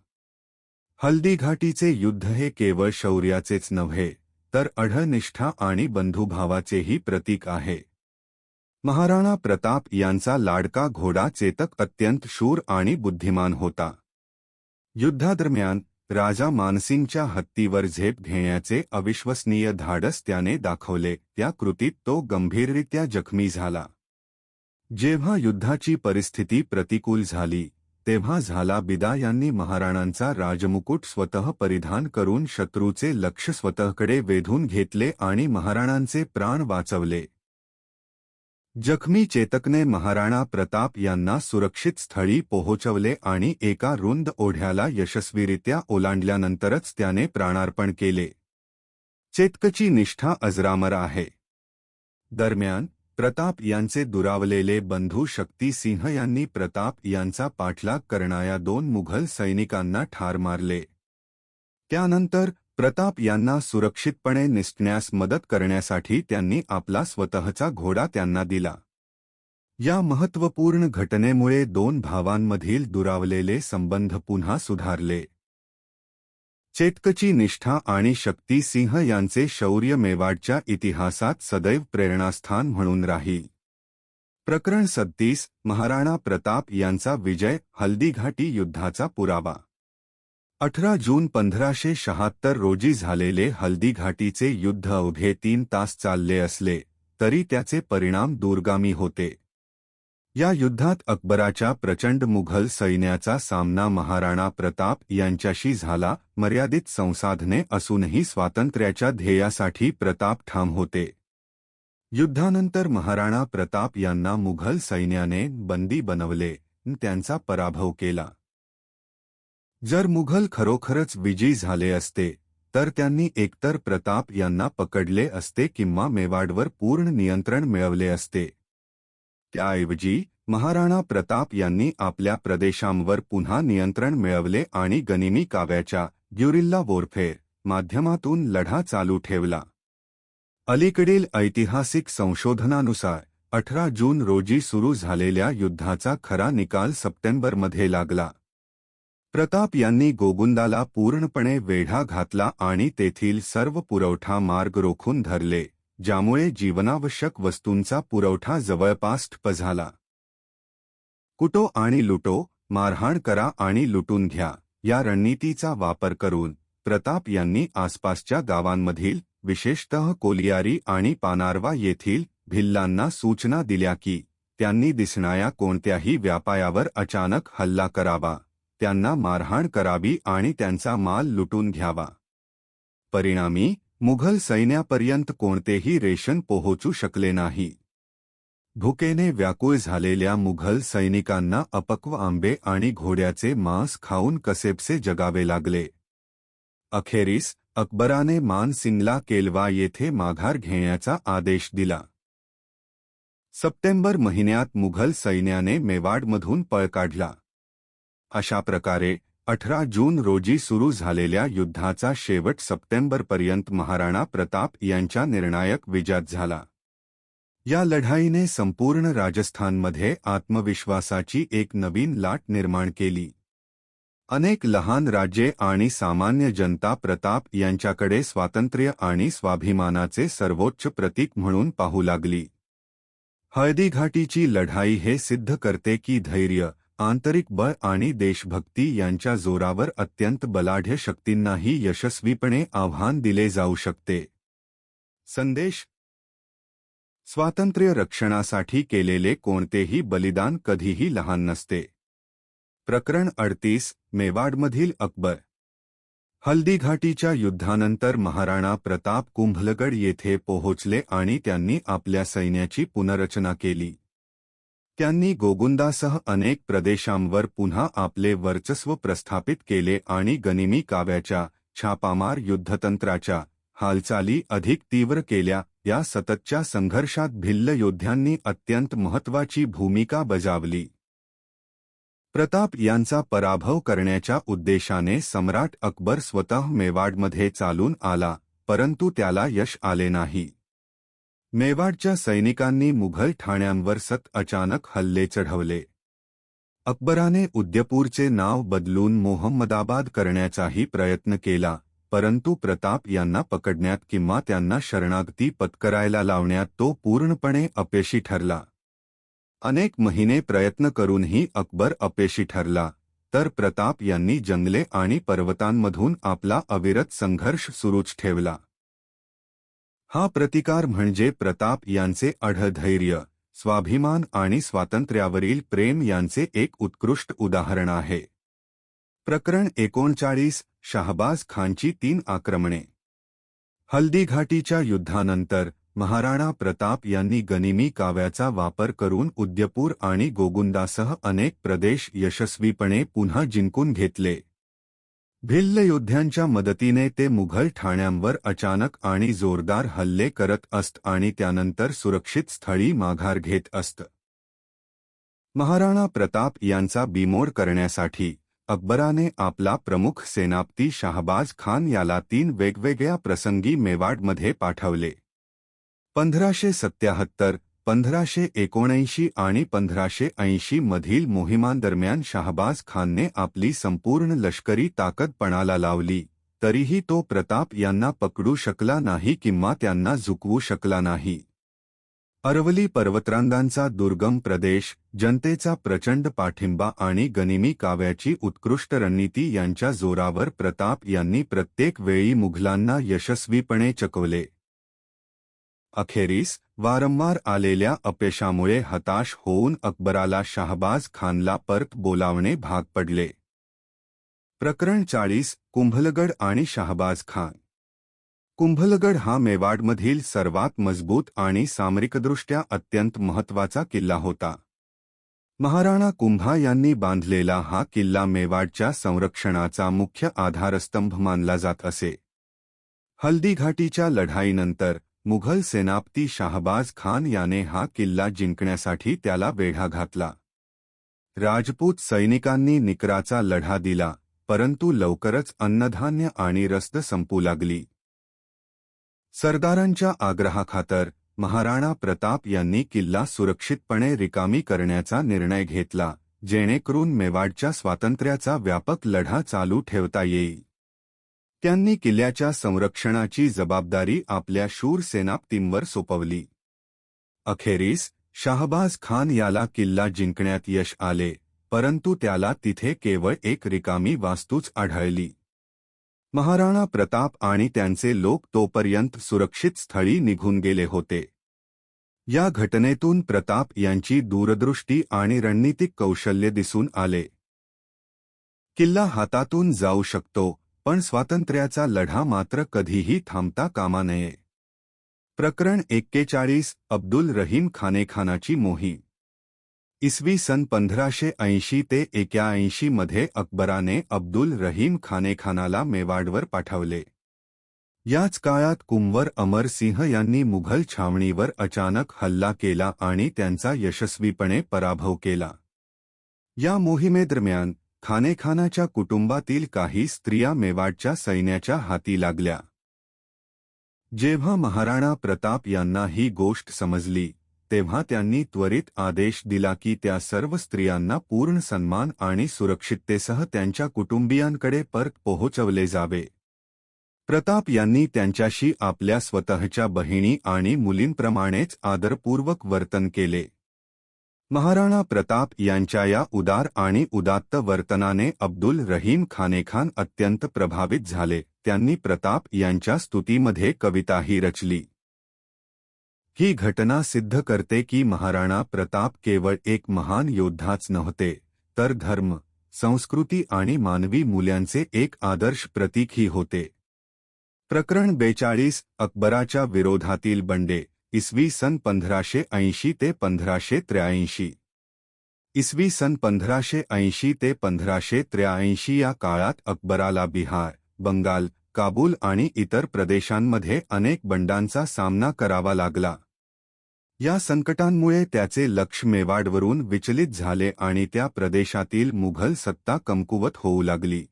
हल्दीघाटीचे युद्ध हे केवळ शौर्याचेच नव्हे, तर अढळ निष्ठा आणि बंधुभावाचेही प्रतीक आहे. महाराणा प्रताप यांचा लाडका घोडा चेतक अत्यंत शूर आणि बुद्धिमान होता. युद्धादरम्यान राजा मानसिंगच्या हत्तीवर झेप घेण्याचे अविश्वसनीय धाडस त्याने दाखवले. त्या कृतीत तो गंभीररित्या जखमी झाला. जेव्हा युद्धाची परिस्थिती प्रतिकूल झाली, तेव्हा झाला बिदा यांनी महाराणांचा राजमुकुट स्वतः परिधान करून शत्रूचे लक्ष स्वतःकडे वेधून घेतले आणि महाराणांचे प्राण वाचवले. जखमी चेतकने महाराणा प्रताप यांना सुरक्षित स्थळी पोहोचवले आणि एका रुंद ओढ्याला यशस्वीरित्या ओलांडल्यानंतरच त्याने प्राणार्पण केले. चेतकची निष्ठा अजरामर आहे. दरम्यान प्रताप यांचे दुरावलेले बंधू शक्तिसिंह यांनी प्रताप यांचा पाठलाग करणाऱ्या 2 मुघल सैनिकांना ठार मारले. त्यानंतर प्रताप यांना सुरक्षितपणे निसटण्यास मदत करण्यासाठी त्यांनी आपला स्वतःचा घोडा त्यांना दिला. या महत्त्वपूर्ण घटनेमुळे 2 भावांमधील दुरावलेले संबंध पुन्हा सुधारले. चेतकची निष्ठा आणि शक्तिसिंह यांचे शौर्य मेवाडच्या इतिहासात सदैव प्रेरणास्थान म्हणून राहील. प्रकरण 37, महाराणा प्रताप यांचा विजय, हल्दीघाटी युद्धाचा पुरावा. 18 जून 1576 रोजी झालेले हल्दीघाटीचे युद्ध अवघे 3 तास चालले असले तरी त्याचे परिणाम दूरगामी होते. या युद्धात अकबराच्या प्रचंड मुघल सैन्याचा सामना महाराणा प्रताप यांच्याशी झाला. मर्यादित संसाधने असूनही स्वातंत्र्याच्या ध्येयासाठी प्रताप ठाम होते. युद्धानंतर महाराणा प्रताप यांना मुघल सैन्याने बंदी बनवले, त्यांचा पराभव केला. जर मुघल खरोखरच विजयी झाले असते, तर त्यांनी एकतर प्रताप यांना पकडले असते किंवा मेवाडवर पूर्ण नियंत्रण मिळवले असते. त्याऐवजी महाराणा प्रताप यांनी आपल्या प्रदेशांवर पुन्हा नियंत्रण मिळवले आणि गनिमी काव्याच्या, ग्युरिल्ला वॉरफेअर माध्यमातून लढा चालू ठेवला. अलीकडील ऐतिहासिक संशोधनानुसार 18 जून रोजी सुरू झालेल्या युद्धाचा खरा निकाल सप्टेंबरमध्ये लागला. प्रताप यांनी गोगुंदाला पूर्णपणे वेढा घातला आणि तेथील सर्व पुरवठा मार्ग रोखून धरले, ज्यामुळे जीवनावश्यक वस्तूंचा पुरवठा जवळपास ठप्प झाला. कुटो आणि लुटो, मारहाण करा आणि लुटून घ्या, या रणनीतीचा वापर करून प्रताप यांनी आसपासच्या गावांमधील, विशेषतः कोलियारी आणि पानारवा येथील भिल्लांना सूचना दिल्या की त्यांनी दिसणाऱ्या कोणत्याही व्यापायावर अचानक हल्ला करावा, त्यांना मारहाण करावी आणि त्यांचा माल लुटून घ्यावा. परिणामी मुघल सैन्यापर्यंत कोणतेही रेशन पोहोचू शकले नाही. भुकेने व्याकुळ झालेल्या मुघल सैनिकांना अपक्व आंबे आणि घोड्याचे मांस खाऊन कसेबसे जगावे लागले. अखेरीस अकबराने मानसिंगला केलवा येथे माघार घेण्याचा आदेश दिला. सप्टेंबर महिन्यात मुघल सैन्याने मेवाडमधून पळ काढला. अशा प्रकारे 18 जून रोजी सुरू झालेल्या युद्धाचा शेवट सप्टेंबरपर्यंत महाराणा प्रताप यांच्या निर्णायक विजयात झाला. या लढाईने संपूर्ण राजस्थानमध्ये आत्मविश्वासाची एक नवीन लाट निर्माण केली. अनेक लहान राज्ये आणि सामान्य जनता प्रताप यांच्याकडे स्वातंत्र्य आणि स्वाभिमानाचे सर्वोच्च प्रतीक म्हणून पाहू लागली. हळदीघाटीची लढाई हे सिद्ध करते की धैर्य, आंतरिक बळ आणि देशभक्ती यांच्या जोरावर अत्यंत बलाढ्य शक्तींनाही यशस्वीपणे आव्हान दिले जाऊ शकते. संदेश: स्वातंत्र्य रक्षणासाठी केलेले कोणतेही बलिदान कधीही लहान नसते. प्रकरण 38 मेवाडमधील अकबर. हल्दीघाटीच्या युद्धानंतर महाराणा प्रताप कुंभलगड येथे पोहोचले आणि त्यांनी आपल्या सैन्याची पुनर्रचना केली. त्यांनी गोगुंदासह अनेक प्रदेशांवर पुन्हा आपले वर्चस्व प्रस्थापित केले आणि गनिमी काव्याच्या छापामार युद्धतंत्राच्या हालचाली अधिक तीव्र केल्या. या सततच्या संघर्षात भिल्ल योद्ध्यांनी अत्यंत महत्त्वाची भूमिका बजावली. प्रताप यांचा पराभव करण्याच्या उद्देशाने सम्राट अकबर स्वतः मेवाडमध्ये चालून आला, परंतु त्याला यश आले नाही. मेवाडच्या सैनिकांनी मुघल ठाण्यांवर अचानक हल्ले चढवले. अकबराने उद्यपूरचे नाव बदलून मोहम्मदाबाद करण्याचाही प्रयत्न केला, परंतु प्रताप यांना पकडण्यात किंवा त्यांना शरणागती पत्करायला लावण्यात तो पूर्णपणे अपयशी ठरला. अनेक महिने प्रयत्न करूनही अकबर अपयशी ठरला, तर प्रताप यांनी जंगले आणि पर्वतांमधून आपला अविरत संघर्ष सुरूच ठेवला. हा प्रतिकार म्हणजे प्रताप यांचे अढळ धैर्य, स्वाभिमान आणि स्वातंत्र्यावरील प्रेम यांचे एक उत्कृष्ट उदाहरण आहे. प्रकरण 39 शाहबाज खानची 3 आक्रमणे. हल्दीघाटीच्या युद्धानंतर महाराणा प्रताप यांनी गनिमी काव्याचा वापर करून उद्यपूर आणि गोगुंदासह अनेक प्रदेश यशस्वीपणे पुन्हा जिंकून घेतले. भिल्ल योद्ध्यांच्या मदतीने ते मुघल ठाण्यांवर अचानक आणि जोरदार हल्ले करत असत आणि त्यानंतर सुरक्षित स्थळी माघार घेत असत. महाराणा प्रताप यांचा बीमोड करण्यासाठी अकबराने आपला प्रमुख सेनापती शाहबाज खान याला 3 वेगवेगळ्या प्रसंगी मेवाडमध्ये पाठवले. 1577, 1579 आणि 1580 मधील मोहिमांदरम्यान शाहबाज खानने आपली संपूर्ण लष्करी ताकद पणाला लावली, तरीही तो प्रताप यांना पकडू शकला नाही किंवा त्यांना झुकवू शकला नाही. अरवली पर्वतरांगांचा दुर्गम प्रदेश, जनतेचा प्रचंड पाठिंबा आणि गनिमी काव्याची उत्कृष्ट रणनीती यांच्या जोरावर प्रताप यांनी प्रत्येक वेळी मुघलांना यशस्वीपणे चकवले. अखेरीस वारंवार आलेल्या अपयशामुळे हताश होऊन अकबराला शाहबाज खानला परत बोलावणे भाग पडले. प्रकरण 40 कुंभलगड आणि शाहबाज खान. कुंभलगड हा मेवाडमधील सर्वात मजबूत आणि सामरिकदृष्ट्या अत्यंत महत्त्वाचा किल्ला होता. महाराणा कुंभा यांनी बांधलेला हा किल्ला मेवाडच्या संरक्षणाचा मुख्य आधारस्तंभ मानला जात असे. हल्दीघाटीच्या लढाईनंतर मुघल सेनापती शाहबाज खान याने हा किल्ला जिंकण्यासाठी त्याला वेढा घातला. राजपूत सैनिकांनी निकराचा लढा दिला, परंतु लवकरच अन्नधान्य आणि रसद संपू लागली. सरदारांच्या आग्रहाखातर महाराणा प्रताप यांनी किल्ला सुरक्षितपणे रिकामी करण्याचा निर्णय घेतला, जेणेकरून मेवाडच्या स्वातंत्र्याचा व्यापक लढा चालू ठेवता येईल. त्यांनी किल्ल्याच्या संरक्षणाची जबाबदारी आपल्या शूर सेनापतींवर सोपवली. अखेरीस शाहबाज खान याला किल्ला जिंकण्यात यश आले, परंतु त्याला तिथे केवळ एक रिकामी वास्तूच आढळली. महाराणा प्रताप आणि त्यांचे लोक तोपर्यंत सुरक्षित स्थळी निघून गेले होते. या घटनेतून प्रताप यांची दूरदृष्टी आणि रणनीतिक कौशल्य दिसून आले. किल्ला हातातून जाऊ शकतो, पण स्वातंत्र्याचा लढा मात्र कधीही थांबता कामा नये. प्रकरण 41 अब्दुल रहीम खानेखानाची मोहीम. इसवी सन 1580 ते 81 मध्ये अकबराने अब्दुल रहीम खानेखानाला मेवाडवर पाठवले. याच काळात कुंवर अमरसिंह यांनी मुघल छावणीवर अचानक हल्ला केला आणि त्यांचा यशस्वीपणे पराभव केला. या मोहिमेदरम्यान खानेखानाच्या कुटुंबातील काही स्त्रिया मेवाडच्या सैन्याच्या हाती लागल्या. जेव्हा महाराणा प्रताप यांना ही गोष्ट समजली, तेव्हा त्यांनी त्वरित आदेश दिला की त्या सर्व स्त्रियांना पूर्ण सन्मान आणि सुरक्षिततेसह त्यांच्या कुटुंबियांकडे परत पोहोचवले जावे. प्रताप यांनी त्यांच्याशी आपल्या स्वतःच्या बहिणी आणि मुलींप्रमाणेच आदरपूर्वक वर्तन केले. महाराणा प्रताप यांच्या या उदार आणि उदात्त वर्तनाने अब्दुल रहीम खानेखान अत्यंत प्रभावित झाले. त्यांनी प्रताप यांच्या स्तुतीमध्ये कविताही रचली. ही घटना सिद्ध करते की महाराणा प्रताप केवळ एक महान योद्धाच नव्हते, तर धर्म, संस्कृती आणि मानवी मूल्यांचे एक आदर्श प्रतीकही होते. प्रकरण 42 अकबराच्या विरोधातील बंडे, इसवी सन 1580 ते 1583. इसवी सन 1580 ते 1583 या काळात अकबराला बिहार, बंगाल, काबूल आणि इतर प्रदेशांमध्ये अनेक बंडांचा सामना करावा लागला. या संकटांमुळे त्याचे लक्ष मेवाडवरून विचलित झाले आणि त्या प्रदेशातील मुघल सत्ता कमकुवत होऊ लागली.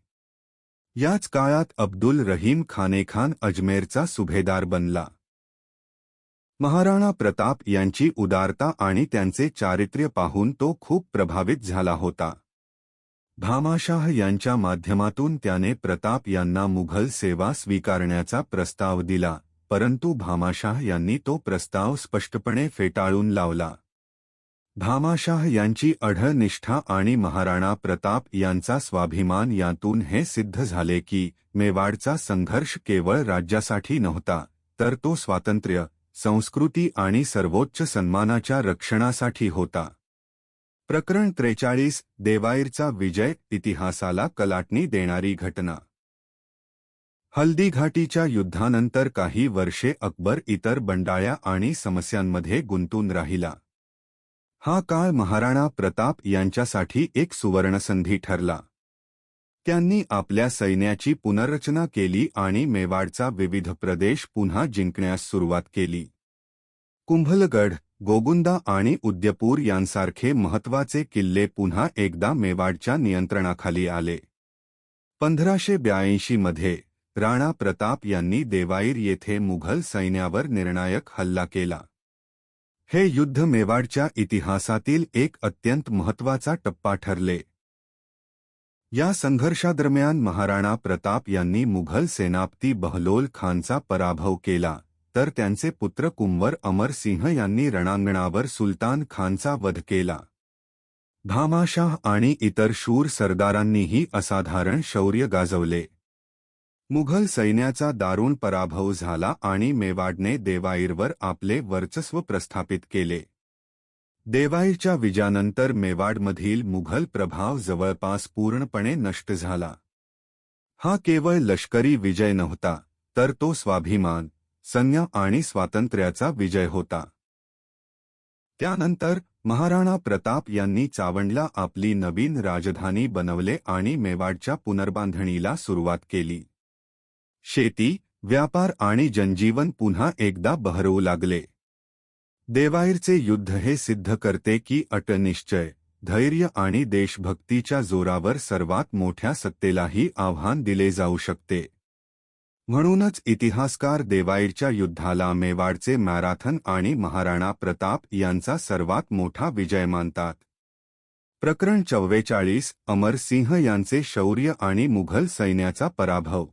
याच काळात अब्दुल रहीम खानेखान अजमेरचा सुभेदार बनला. महाराणा प्रताप यांची उदारता आणि त्यांचे चारित्र्य पाहून तो खूप प्रभावित झाला होता. भामाशाह यांच्या माध्यमातून त्याने प्रताप यांना मुघल सेवा स्वीकारण्याचा प्रस्ताव दिला, परंतु भामाशाह यांनी तो प्रस्ताव स्पष्टपणे फेटाळून लावला. भामाशाह यांची अढळ निष्ठा आणि महाराणा प्रताप यांचा स्वाभिमान यातून हे सिद्ध झाले की मेवाडचा संघर्ष केवळ राज्यासाठी नव्हता, तर तो स्वातंत्र्य, संस्कृती आणि सर्वोच्च सन्मानाच्या रक्षणासाठी होता. प्रकरण 43 देवाईरचा विजय, इतिहासाला कलाटणी देणारी घटना. हल्दीघाटीच्या युद्धानंतर काही वर्षे अकबर इतर बंडाळ्या आणि समस्यांमध्ये गुंतून राहिला. हा काळ महाराणा प्रताप यांच्यासाठी एक सुवर्णसंधी ठरला. त्यांनी आपल्या सैन्याची पुनर्रचना केली आणि मेवाडचा विविध प्रदेश पुन्हा जिंकण्यास सुरुवात केली. कुंभलगड, गोगुंदा आणि उद्यपूर यांसारखे महत्त्वाचे किल्ले पुन्हा एकदा मेवाडच्या नियंत्रणाखाली आले. 1582 मध्ये राणा प्रताप यांनी देवाईर येथे मुघल सैन्यावर निर्णायक हल्ला केला. हे युद्ध मेवाडच्या इतिहासातील एक अत्यंत महत्त्वाचा टप्पा ठरले. या संघर्षादरम्यान महाराणा प्रताप यांनी मुघल सेनापती बहलोल खानचा पराभव केला, तर त्यांचे पुत्र कुंवर अमरसिंह यांनी रणांगणावर सुलतान खानचा वध केला. भामाशाह आणि इतर शूर सरदारांनीही असाधारण शौर्य गाजवले. मुघल सैन्याचा दारुण पराभव झाला आणि मेवाडने देवाईरवर आपले वर्चस्व प्रस्थापित केले. देवाईरच्या विजयानंतर मेवाडमधील मुघल प्रभाव जवळपास पूर्णपणे नष्ट झाला. हा केवळ लष्करी विजय नव्हता, तर तो स्वाभिमान, सैन्य आणि स्वातंत्र्याचा विजय होता. त्यानंतर महाराणा प्रताप यांनी चावंडला आपली नवीन राजधानी बनवले आणि मेवाडच्या पुनर्बांधणीला सुरुवात केली. शेती, व्यापार आणि जनजीवन पुन्हा एकदा बहरवू लागले. देवाईरचे युद्ध हे सिद्ध करते की अटळ निश्चय, धैर्य आणि देशभक्तीच्या जोरावर सर्वात मोठ्या सत्तेलाही आव्हान दिले जाऊ शकते. म्हणूनच इतिहासकार देवाईरच्या युद्धाला मेवाडचे मॅरेथॉन आणि महाराणा प्रताप यांचा सर्वात मोठा विजय मानतात. प्रकरण 44 अमरसिंह यांचे शौर्य आणि मुघल सैन्याचा पराभव.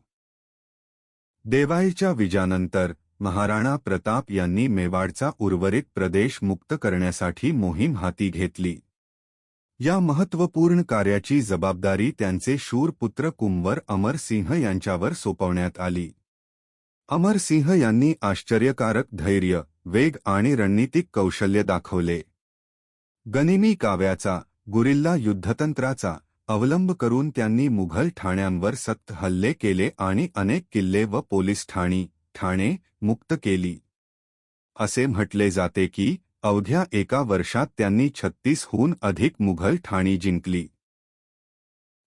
देवाईरच्या विजयानंतर महाराणा प्रताप यांनी मेवाडचा उर्वरित प्रदेश मुक्त करण्यासाठी मोहीम हाती घेतली. या महत्त्वपूर्ण कार्याची जबाबदारी त्यांचे शूर पुत्र कुंवर अमरसिंह यांच्यावर सोपवण्यात आली. अमरसिंह यांनी आश्चर्यकारक धैर्य, वेग आणि रणनीतिक कौशल्य दाखवले. गनिमी काव्याचा, गुरिल्ला युद्धतंत्राचा अवलंब करून त्यांनी मुघल ठाण्यांवर सतत हल्ले केले आणि अनेक किल्ले व पोलीस ठाणे मुक्त केली. असे म्हटले जाते की अवघ्या एका वर्षात त्यांनी 36 हून अधिक मुघल ठाणी जिंकली.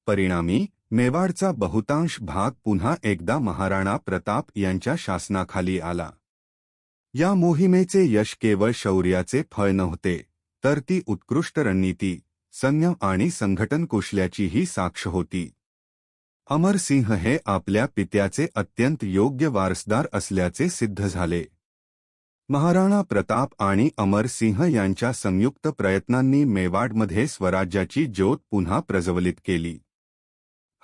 परिणामी मेवाडचा बहुतांश भाग पुन्हा एकदा महाराणा प्रताप यांच्या शासनाखाली आला. या मोहिमेचे यश केवळ शौर्याचे फळ नव्हते, तर ती उत्कृष्ट रणनीती, संयम आणि संघटन कौशल्याचीही साक्ष होती. अमरसिंह हे आपल्या पित्याचे अत्यंत योग्य वारसदार असल्याचे सिद्ध झाले. महाराणा प्रताप आणि अमरसिंह यांच्या संयुक्त प्रयत्नांनी मेवाडमध्ये स्वराज्याची ज्योत पुन्हा प्रज्वलित केली.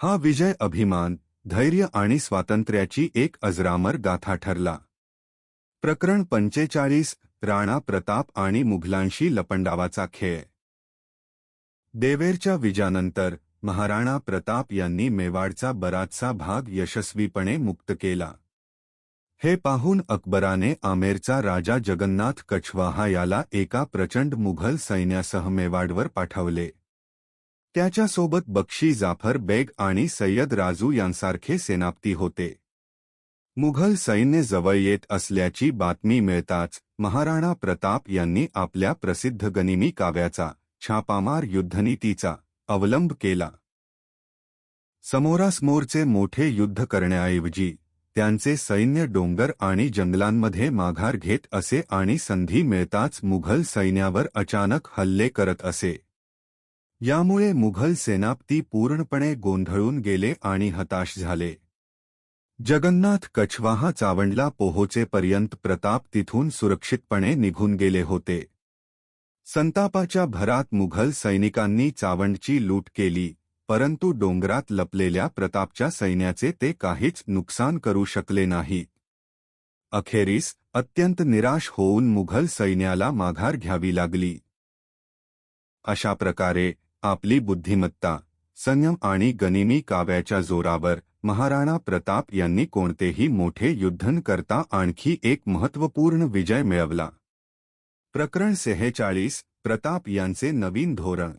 हा विजय अभिमान, धैर्य आणि स्वातंत्र्याची एक अजरामर गाथा ठरला. प्रकरण 45 राणा प्रताप आणि मुघलांशी लपंडावाचा खेळ. देवेरच्या विजयानंतर महाराणा प्रताप यांनी मेवाडचा बराचसा भाग यशस्वीपणे मुक्त केला. हे पाहून अकबराने आमेरचा राजा जगन्नाथ कछवाहा याला एका प्रचंड मुघल सैन्यासह मेवाडवर पाठवले. त्याच्यासोबत बक्षी जाफर बेग आणि सय्यद राजू यांसारखे सेनापती होते. मुघल सैन्य जवळ येत असल्याची बातमी मिळताच महाराणा प्रताप यांनी आपल्या प्रसिद्ध गनिमी काव्याचा, छापामार युद्धनीतीचा अवलंब केला. समोरासमोरचे मोठे युद्ध करण्याऐवजी त्यांचे सैन्य डोंगर आणि जंगलांमध्ये माघार घेत असे आणि संधी मिळताच मुघल सैन्यावर अचानक हल्ले करत असे. यामुळे मुघल सेनापती पूर्णपणे गोंधळून गेले आणि हताश झाले. जगन्नाथ कछवाहा चावंडला पोहोचेपर्यंत प्रताप तिथून सुरक्षितपणे निघून गेले होते. संतापाच्या भरात मुघल सैनिकांनी चावंडची लूट केली, परंतु डोंगरात लपलेल्या प्रतापच्या सैन्याचे ते काहीच नुकसान करू शकले नाहीत. अखेरीस अत्यंत निराश होऊन मुघल सैन्याला माघार घ्यावी लागली. अशा प्रकारे आपली बुद्धिमत्ता, संयम आणि गनिमी काव्याच्या जोरावर महाराणा प्रताप यांनी कोणतेही मोठे युद्ध न करता आणखी एक महत्त्वपूर्ण विजय मिळवला. प्रकरण 46 प्रताप यांचे नवीन धोरण.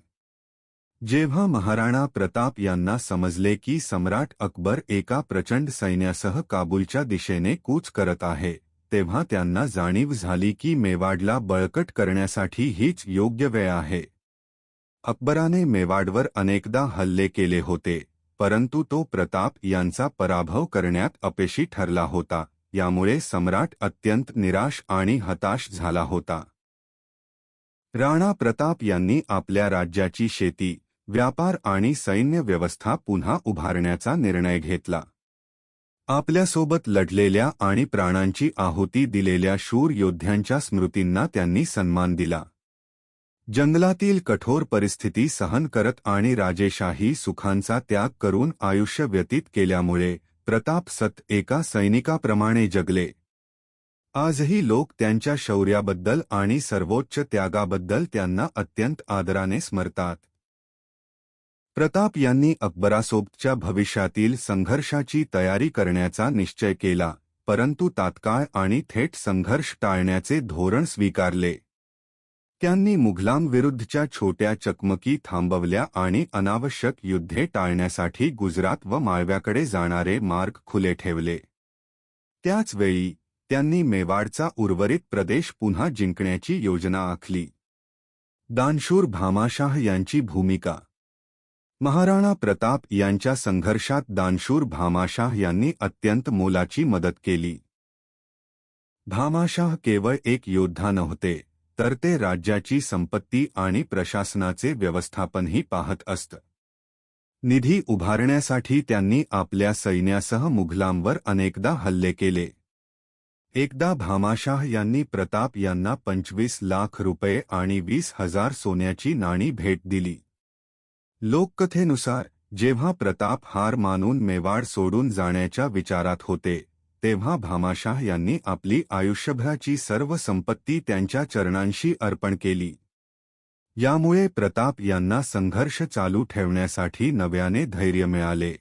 जेव्हा महाराणा प्रताप यांना समजले की सम्राट अकबर एका प्रचंड सैन्यासह काबूलच्या दिशेने कूच करत आहे, तेव्हा त्यांना जाणीव झाली की मेवाडला बळकट करण्यासाठी हीच योग्य वेळ आहे. अकबराने मेवाडवर अनेकदा हल्ले केले होते, परंतु तो प्रताप यांचा पराभव करण्यात अपयशी ठरला होता. यामुळे सम्राट अत्यंत निराश आणि हताश झाला होता. राणा प्रताप यांनी आपल्या राज्याची शेती, व्यापार आणि सैन्य व्यवस्था पुन्हा उभारण्याचा निर्णय घेतला. आपल्यासोबत लढलेल्या आणि प्राणांची आहुती दिलेल्या शूर योद्ध्यांच्या स्मृतींना त्यांनी सन्मान दिला. जंगलातील कठोर परिस्थिती सहन करत आणि राजेशाही सुखांचा त्याग करून आयुष्य व्यतीत केल्यामुळे प्रताप एका सैनिकाप्रमाणे जगले. आजही लोक त्यांच्या शौर्याबद्दल आणि सर्वोच्च त्यागाबद्दल त्यांना अत्यंत आदराने स्मरतात. प्रताप यांनी अकबरासोबतच्या भविष्यातील संघर्षाची तयारी करण्याचा निश्चय केला, परंतु तात्काळ आणि थेट संघर्ष टाळण्याचे धोरण स्वीकारले. त्यांनी मुघलांविरुद्धच्या छोट्या चकमकी थांबवल्या आणि अनावश्यक युद्धे टाळण्यासाठी गुजरात व माळव्याकडे जाणारे मार्ग खुले ठेवले. त्याच वेळी त्यांनी मेवाडचा उर्वरित प्रदेश पुन्हा जिंकण्याची योजना आखली. दानशूर भामाशाह यांची भूमिका. महाराणा प्रताप यांच्या संघर्षात दानशूर भामाशाह यांनी अत्यंत मोलाची मदत केली. भामाशाह केवळ एक योद्धा नव्हते, तर ते राज्याची संपत्ती आणि प्रशासनाचे व्यवस्थापनही पाहत असत. निधी उभारण्यासाठी त्यांनी आपल्या सैन्यासह मुघलांवर अनेकदा हल्ले केले. एकदा भामाशाह यांनी प्रताप यांना 25 लाख रुपये आणि 20,000 सोन्याची नाणी भेट दिली. लोककथेनुसार जेव्हा प्रताप हार मानून मेवाड सोडून जाण्याच्या विचारात होते, तेव्हा भामाशाह यांनी आपली आयुष्यभराची सर्व संपत्ती त्यांच्या चरणांशी अर्पण केली. यामुळे प्रताप यांना संघर्ष चालू ठेवण्यासाठी नव्याने धैर्य मिळाले.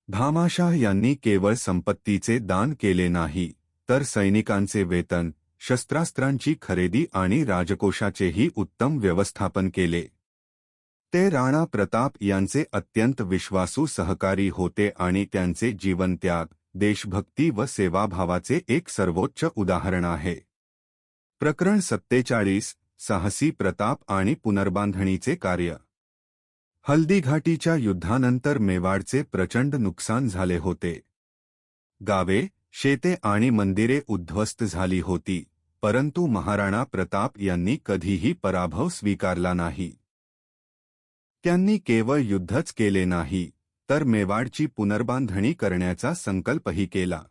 भामाशाह यांनी केवळ संपत्तीचे दान केले नाही, तर सैनिकांचे वेतन, शस्त्रास्त्रांची खरेदी आणि राजकोषाचेही उत्तम व्यवस्थापन केले. ते राणा प्रताप यांचे अत्यंत विश्वासू सहकारी होते आणि त्यांचे जीवनत्याग, देशभक्ती व सेवाभावाचे एक सर्वोच्च उदाहरण आहे. प्रकरण 47 साहसी प्रताप आणि पुनर्बांधणीचे कार्य. हल्दीघाटीच्या युद्धानंतर मेवाडचे प्रचंड नुकसान झाले होते. गावे, शेते आणि मंदिरे उद्ध्वस्त झाली होती, परंतु महाराणा प्रताप यांनी कधीही पराभव स्वीकारला नाही. त्यांनी केवळ युद्धच केले नाही, तर मेवाडची पुनर्बांधणी करण्याचा संकल्पही केला.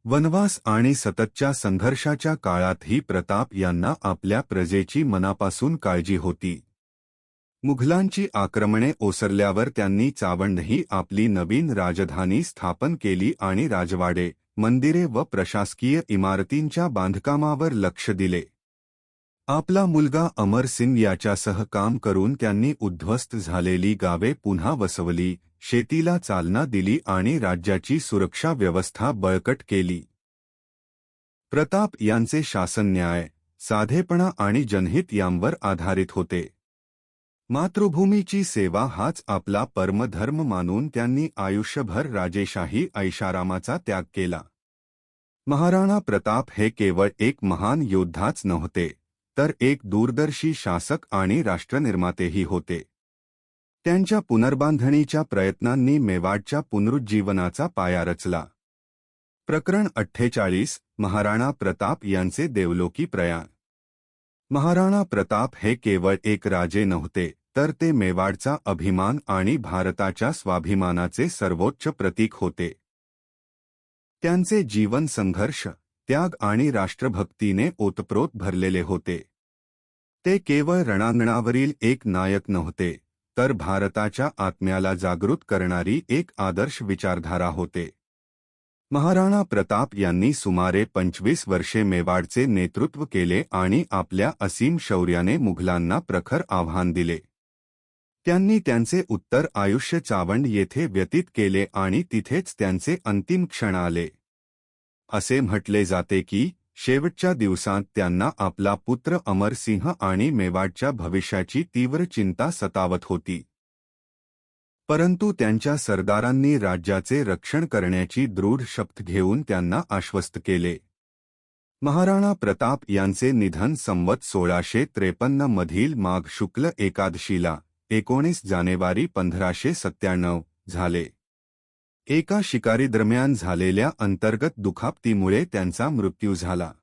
वनवास आणि सततच्या संघर्षाच्या काळातही प्रताप यांना आपल्या प्रजेची मनापासून काळजी होती. मुघलांची आक्रमणे ओसरल्यावर त्यांनी चावंडही आपली नवीन राजधानी स्थापन केली आणि राजवाडे, मंदिरे व प्रशासकीय इमारतींच्या बांधकामावर लक्ष दिले. आपला मुलगा अमरसिंग याच्यासह काम करून त्यांनी उद्ध्वस्त झालेली गावे पुन्हा वसवली, शेतीला चालना दिली आणि राज्याची सुरक्षा व्यवस्था बळकट केली. प्रताप यांचे शासन न्याय, साधेपणा आणि जनहित यांवर आधारित होते. मातृभूमीची सेवा हाच आपला परमधर्म मानून त्यांनी आयुष्यभर राजेशाही ऐशारामाचा त्याग केला. महाराणा प्रताप हे केवळ एक महान योद्धाच नव्हते, तर एक दूरदर्शी शासक आणि राष्ट्रनिर्मातेही होते. त्यांच्या पुनर्बांधणीच्या प्रयत्नांनी मेवाडच्या पुनरुज्जीवनाचा पाया रचला. प्रकरण 48 महाराणा प्रताप यांचे देवलोकी प्रयाण. महाराणा प्रताप हे केवळ एक राजे नव्हते, तर ते मेवाडचा अभिमान आणि भारताच्या स्वाभिमानाचे सर्वोच्च प्रतीक होते. त्यांचे जीवन संघर्ष, त्याग आणि राष्ट्रभक्तीने ओतप्रोत भरलेले होते. ते केवळ रणांगणावरील एक नायक नव्हते, तर भारताच्या आत्म्याला जागृत करणारी एक आदर्श विचारधारा होते. महाराणा प्रताप यांनी सुमारे 25 वर्षे मेवाडचे नेतृत्व केले आणि आपल्या असीम शौर्याने मुघलांना प्रखर आव्हान दिले. त्यांनी त्यांचे उत्तर आयुष्य चावंड येथे व्यतीत केले आणि तिथेच त्यांचे अंतिम क्षण आले. असे म्हटले जाते की शेवटच्या दिवसांत त्यांना आपला पुत्र अमरसिंह आणि मेवाडच्या भविष्याची तीव्र चिंता सतावत होती. परंतु त्यांच्या सरदारांनी राज्याचे रक्षण करण्याची दृढ शपथ घेऊन त्यांना आश्वस्त केले. महाराणा प्रताप यांचे निधन संवत 1653 मधील माघ शुक्ल एकादशीला 19 जानेवारी 1597 झाले. एका शिकारीदरम्यान झालेल्या अंतर्गत दुखापतीमुळे त्यांचा मृत्यू झाला.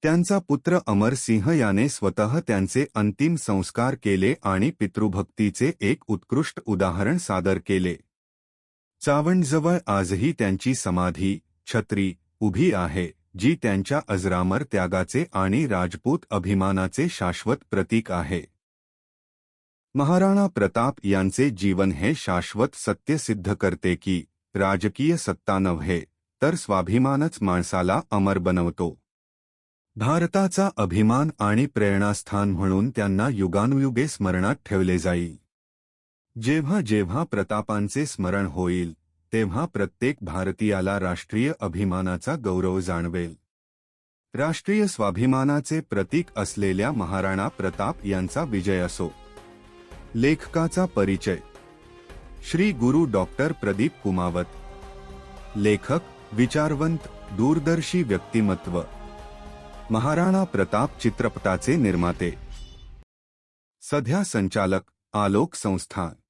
त्यांचा पुत्र अमरसिंह याने स्वतः त्यांचे अंतिम संस्कार केले आणि पितृभक्तीचे एक उत्कृष्ट उदाहरण सादर केले. चावंडजवळ आजही त्यांची समाधी, छत्री, उभी आहे, जी त्यांच्या अजरामर त्यागाचे आणि राजपूत अभिमानाचे शाश्वत प्रतीक आहे. महाराणा प्रताप यांचे जीवन हे शाश्वत सत्य सिद्ध करते की राजकीय सत्ता नव्हे, तर स्वाभिमानच माणसाला अमर बनवतो. भारताचा अभिमान आणि प्रेरणास्थान म्हणून त्यांना युगानुयुगे स्मरणात ठेवले जाईल. जेव्हा जेव्हा प्रतापांचे स्मरण होईल, तेव्हा प्रत्येक भारतीयाला राष्ट्रीय अभिमानाचा गौरव जाणवेल. राष्ट्रीय स्वाभिमानाचे प्रतीक असलेल्या महाराणा प्रताप यांचा विजय असो. लेखकाचा परिचय. श्री गुरु डॉक्टर प्रदीप कुमावत. लेखक, विचारवंत, दूरदर्शी व्यक्तिमत्व. महाराणा प्रताप चित्रपटाचे निर्माते. सध्या संचालक, आलोक संस्थान.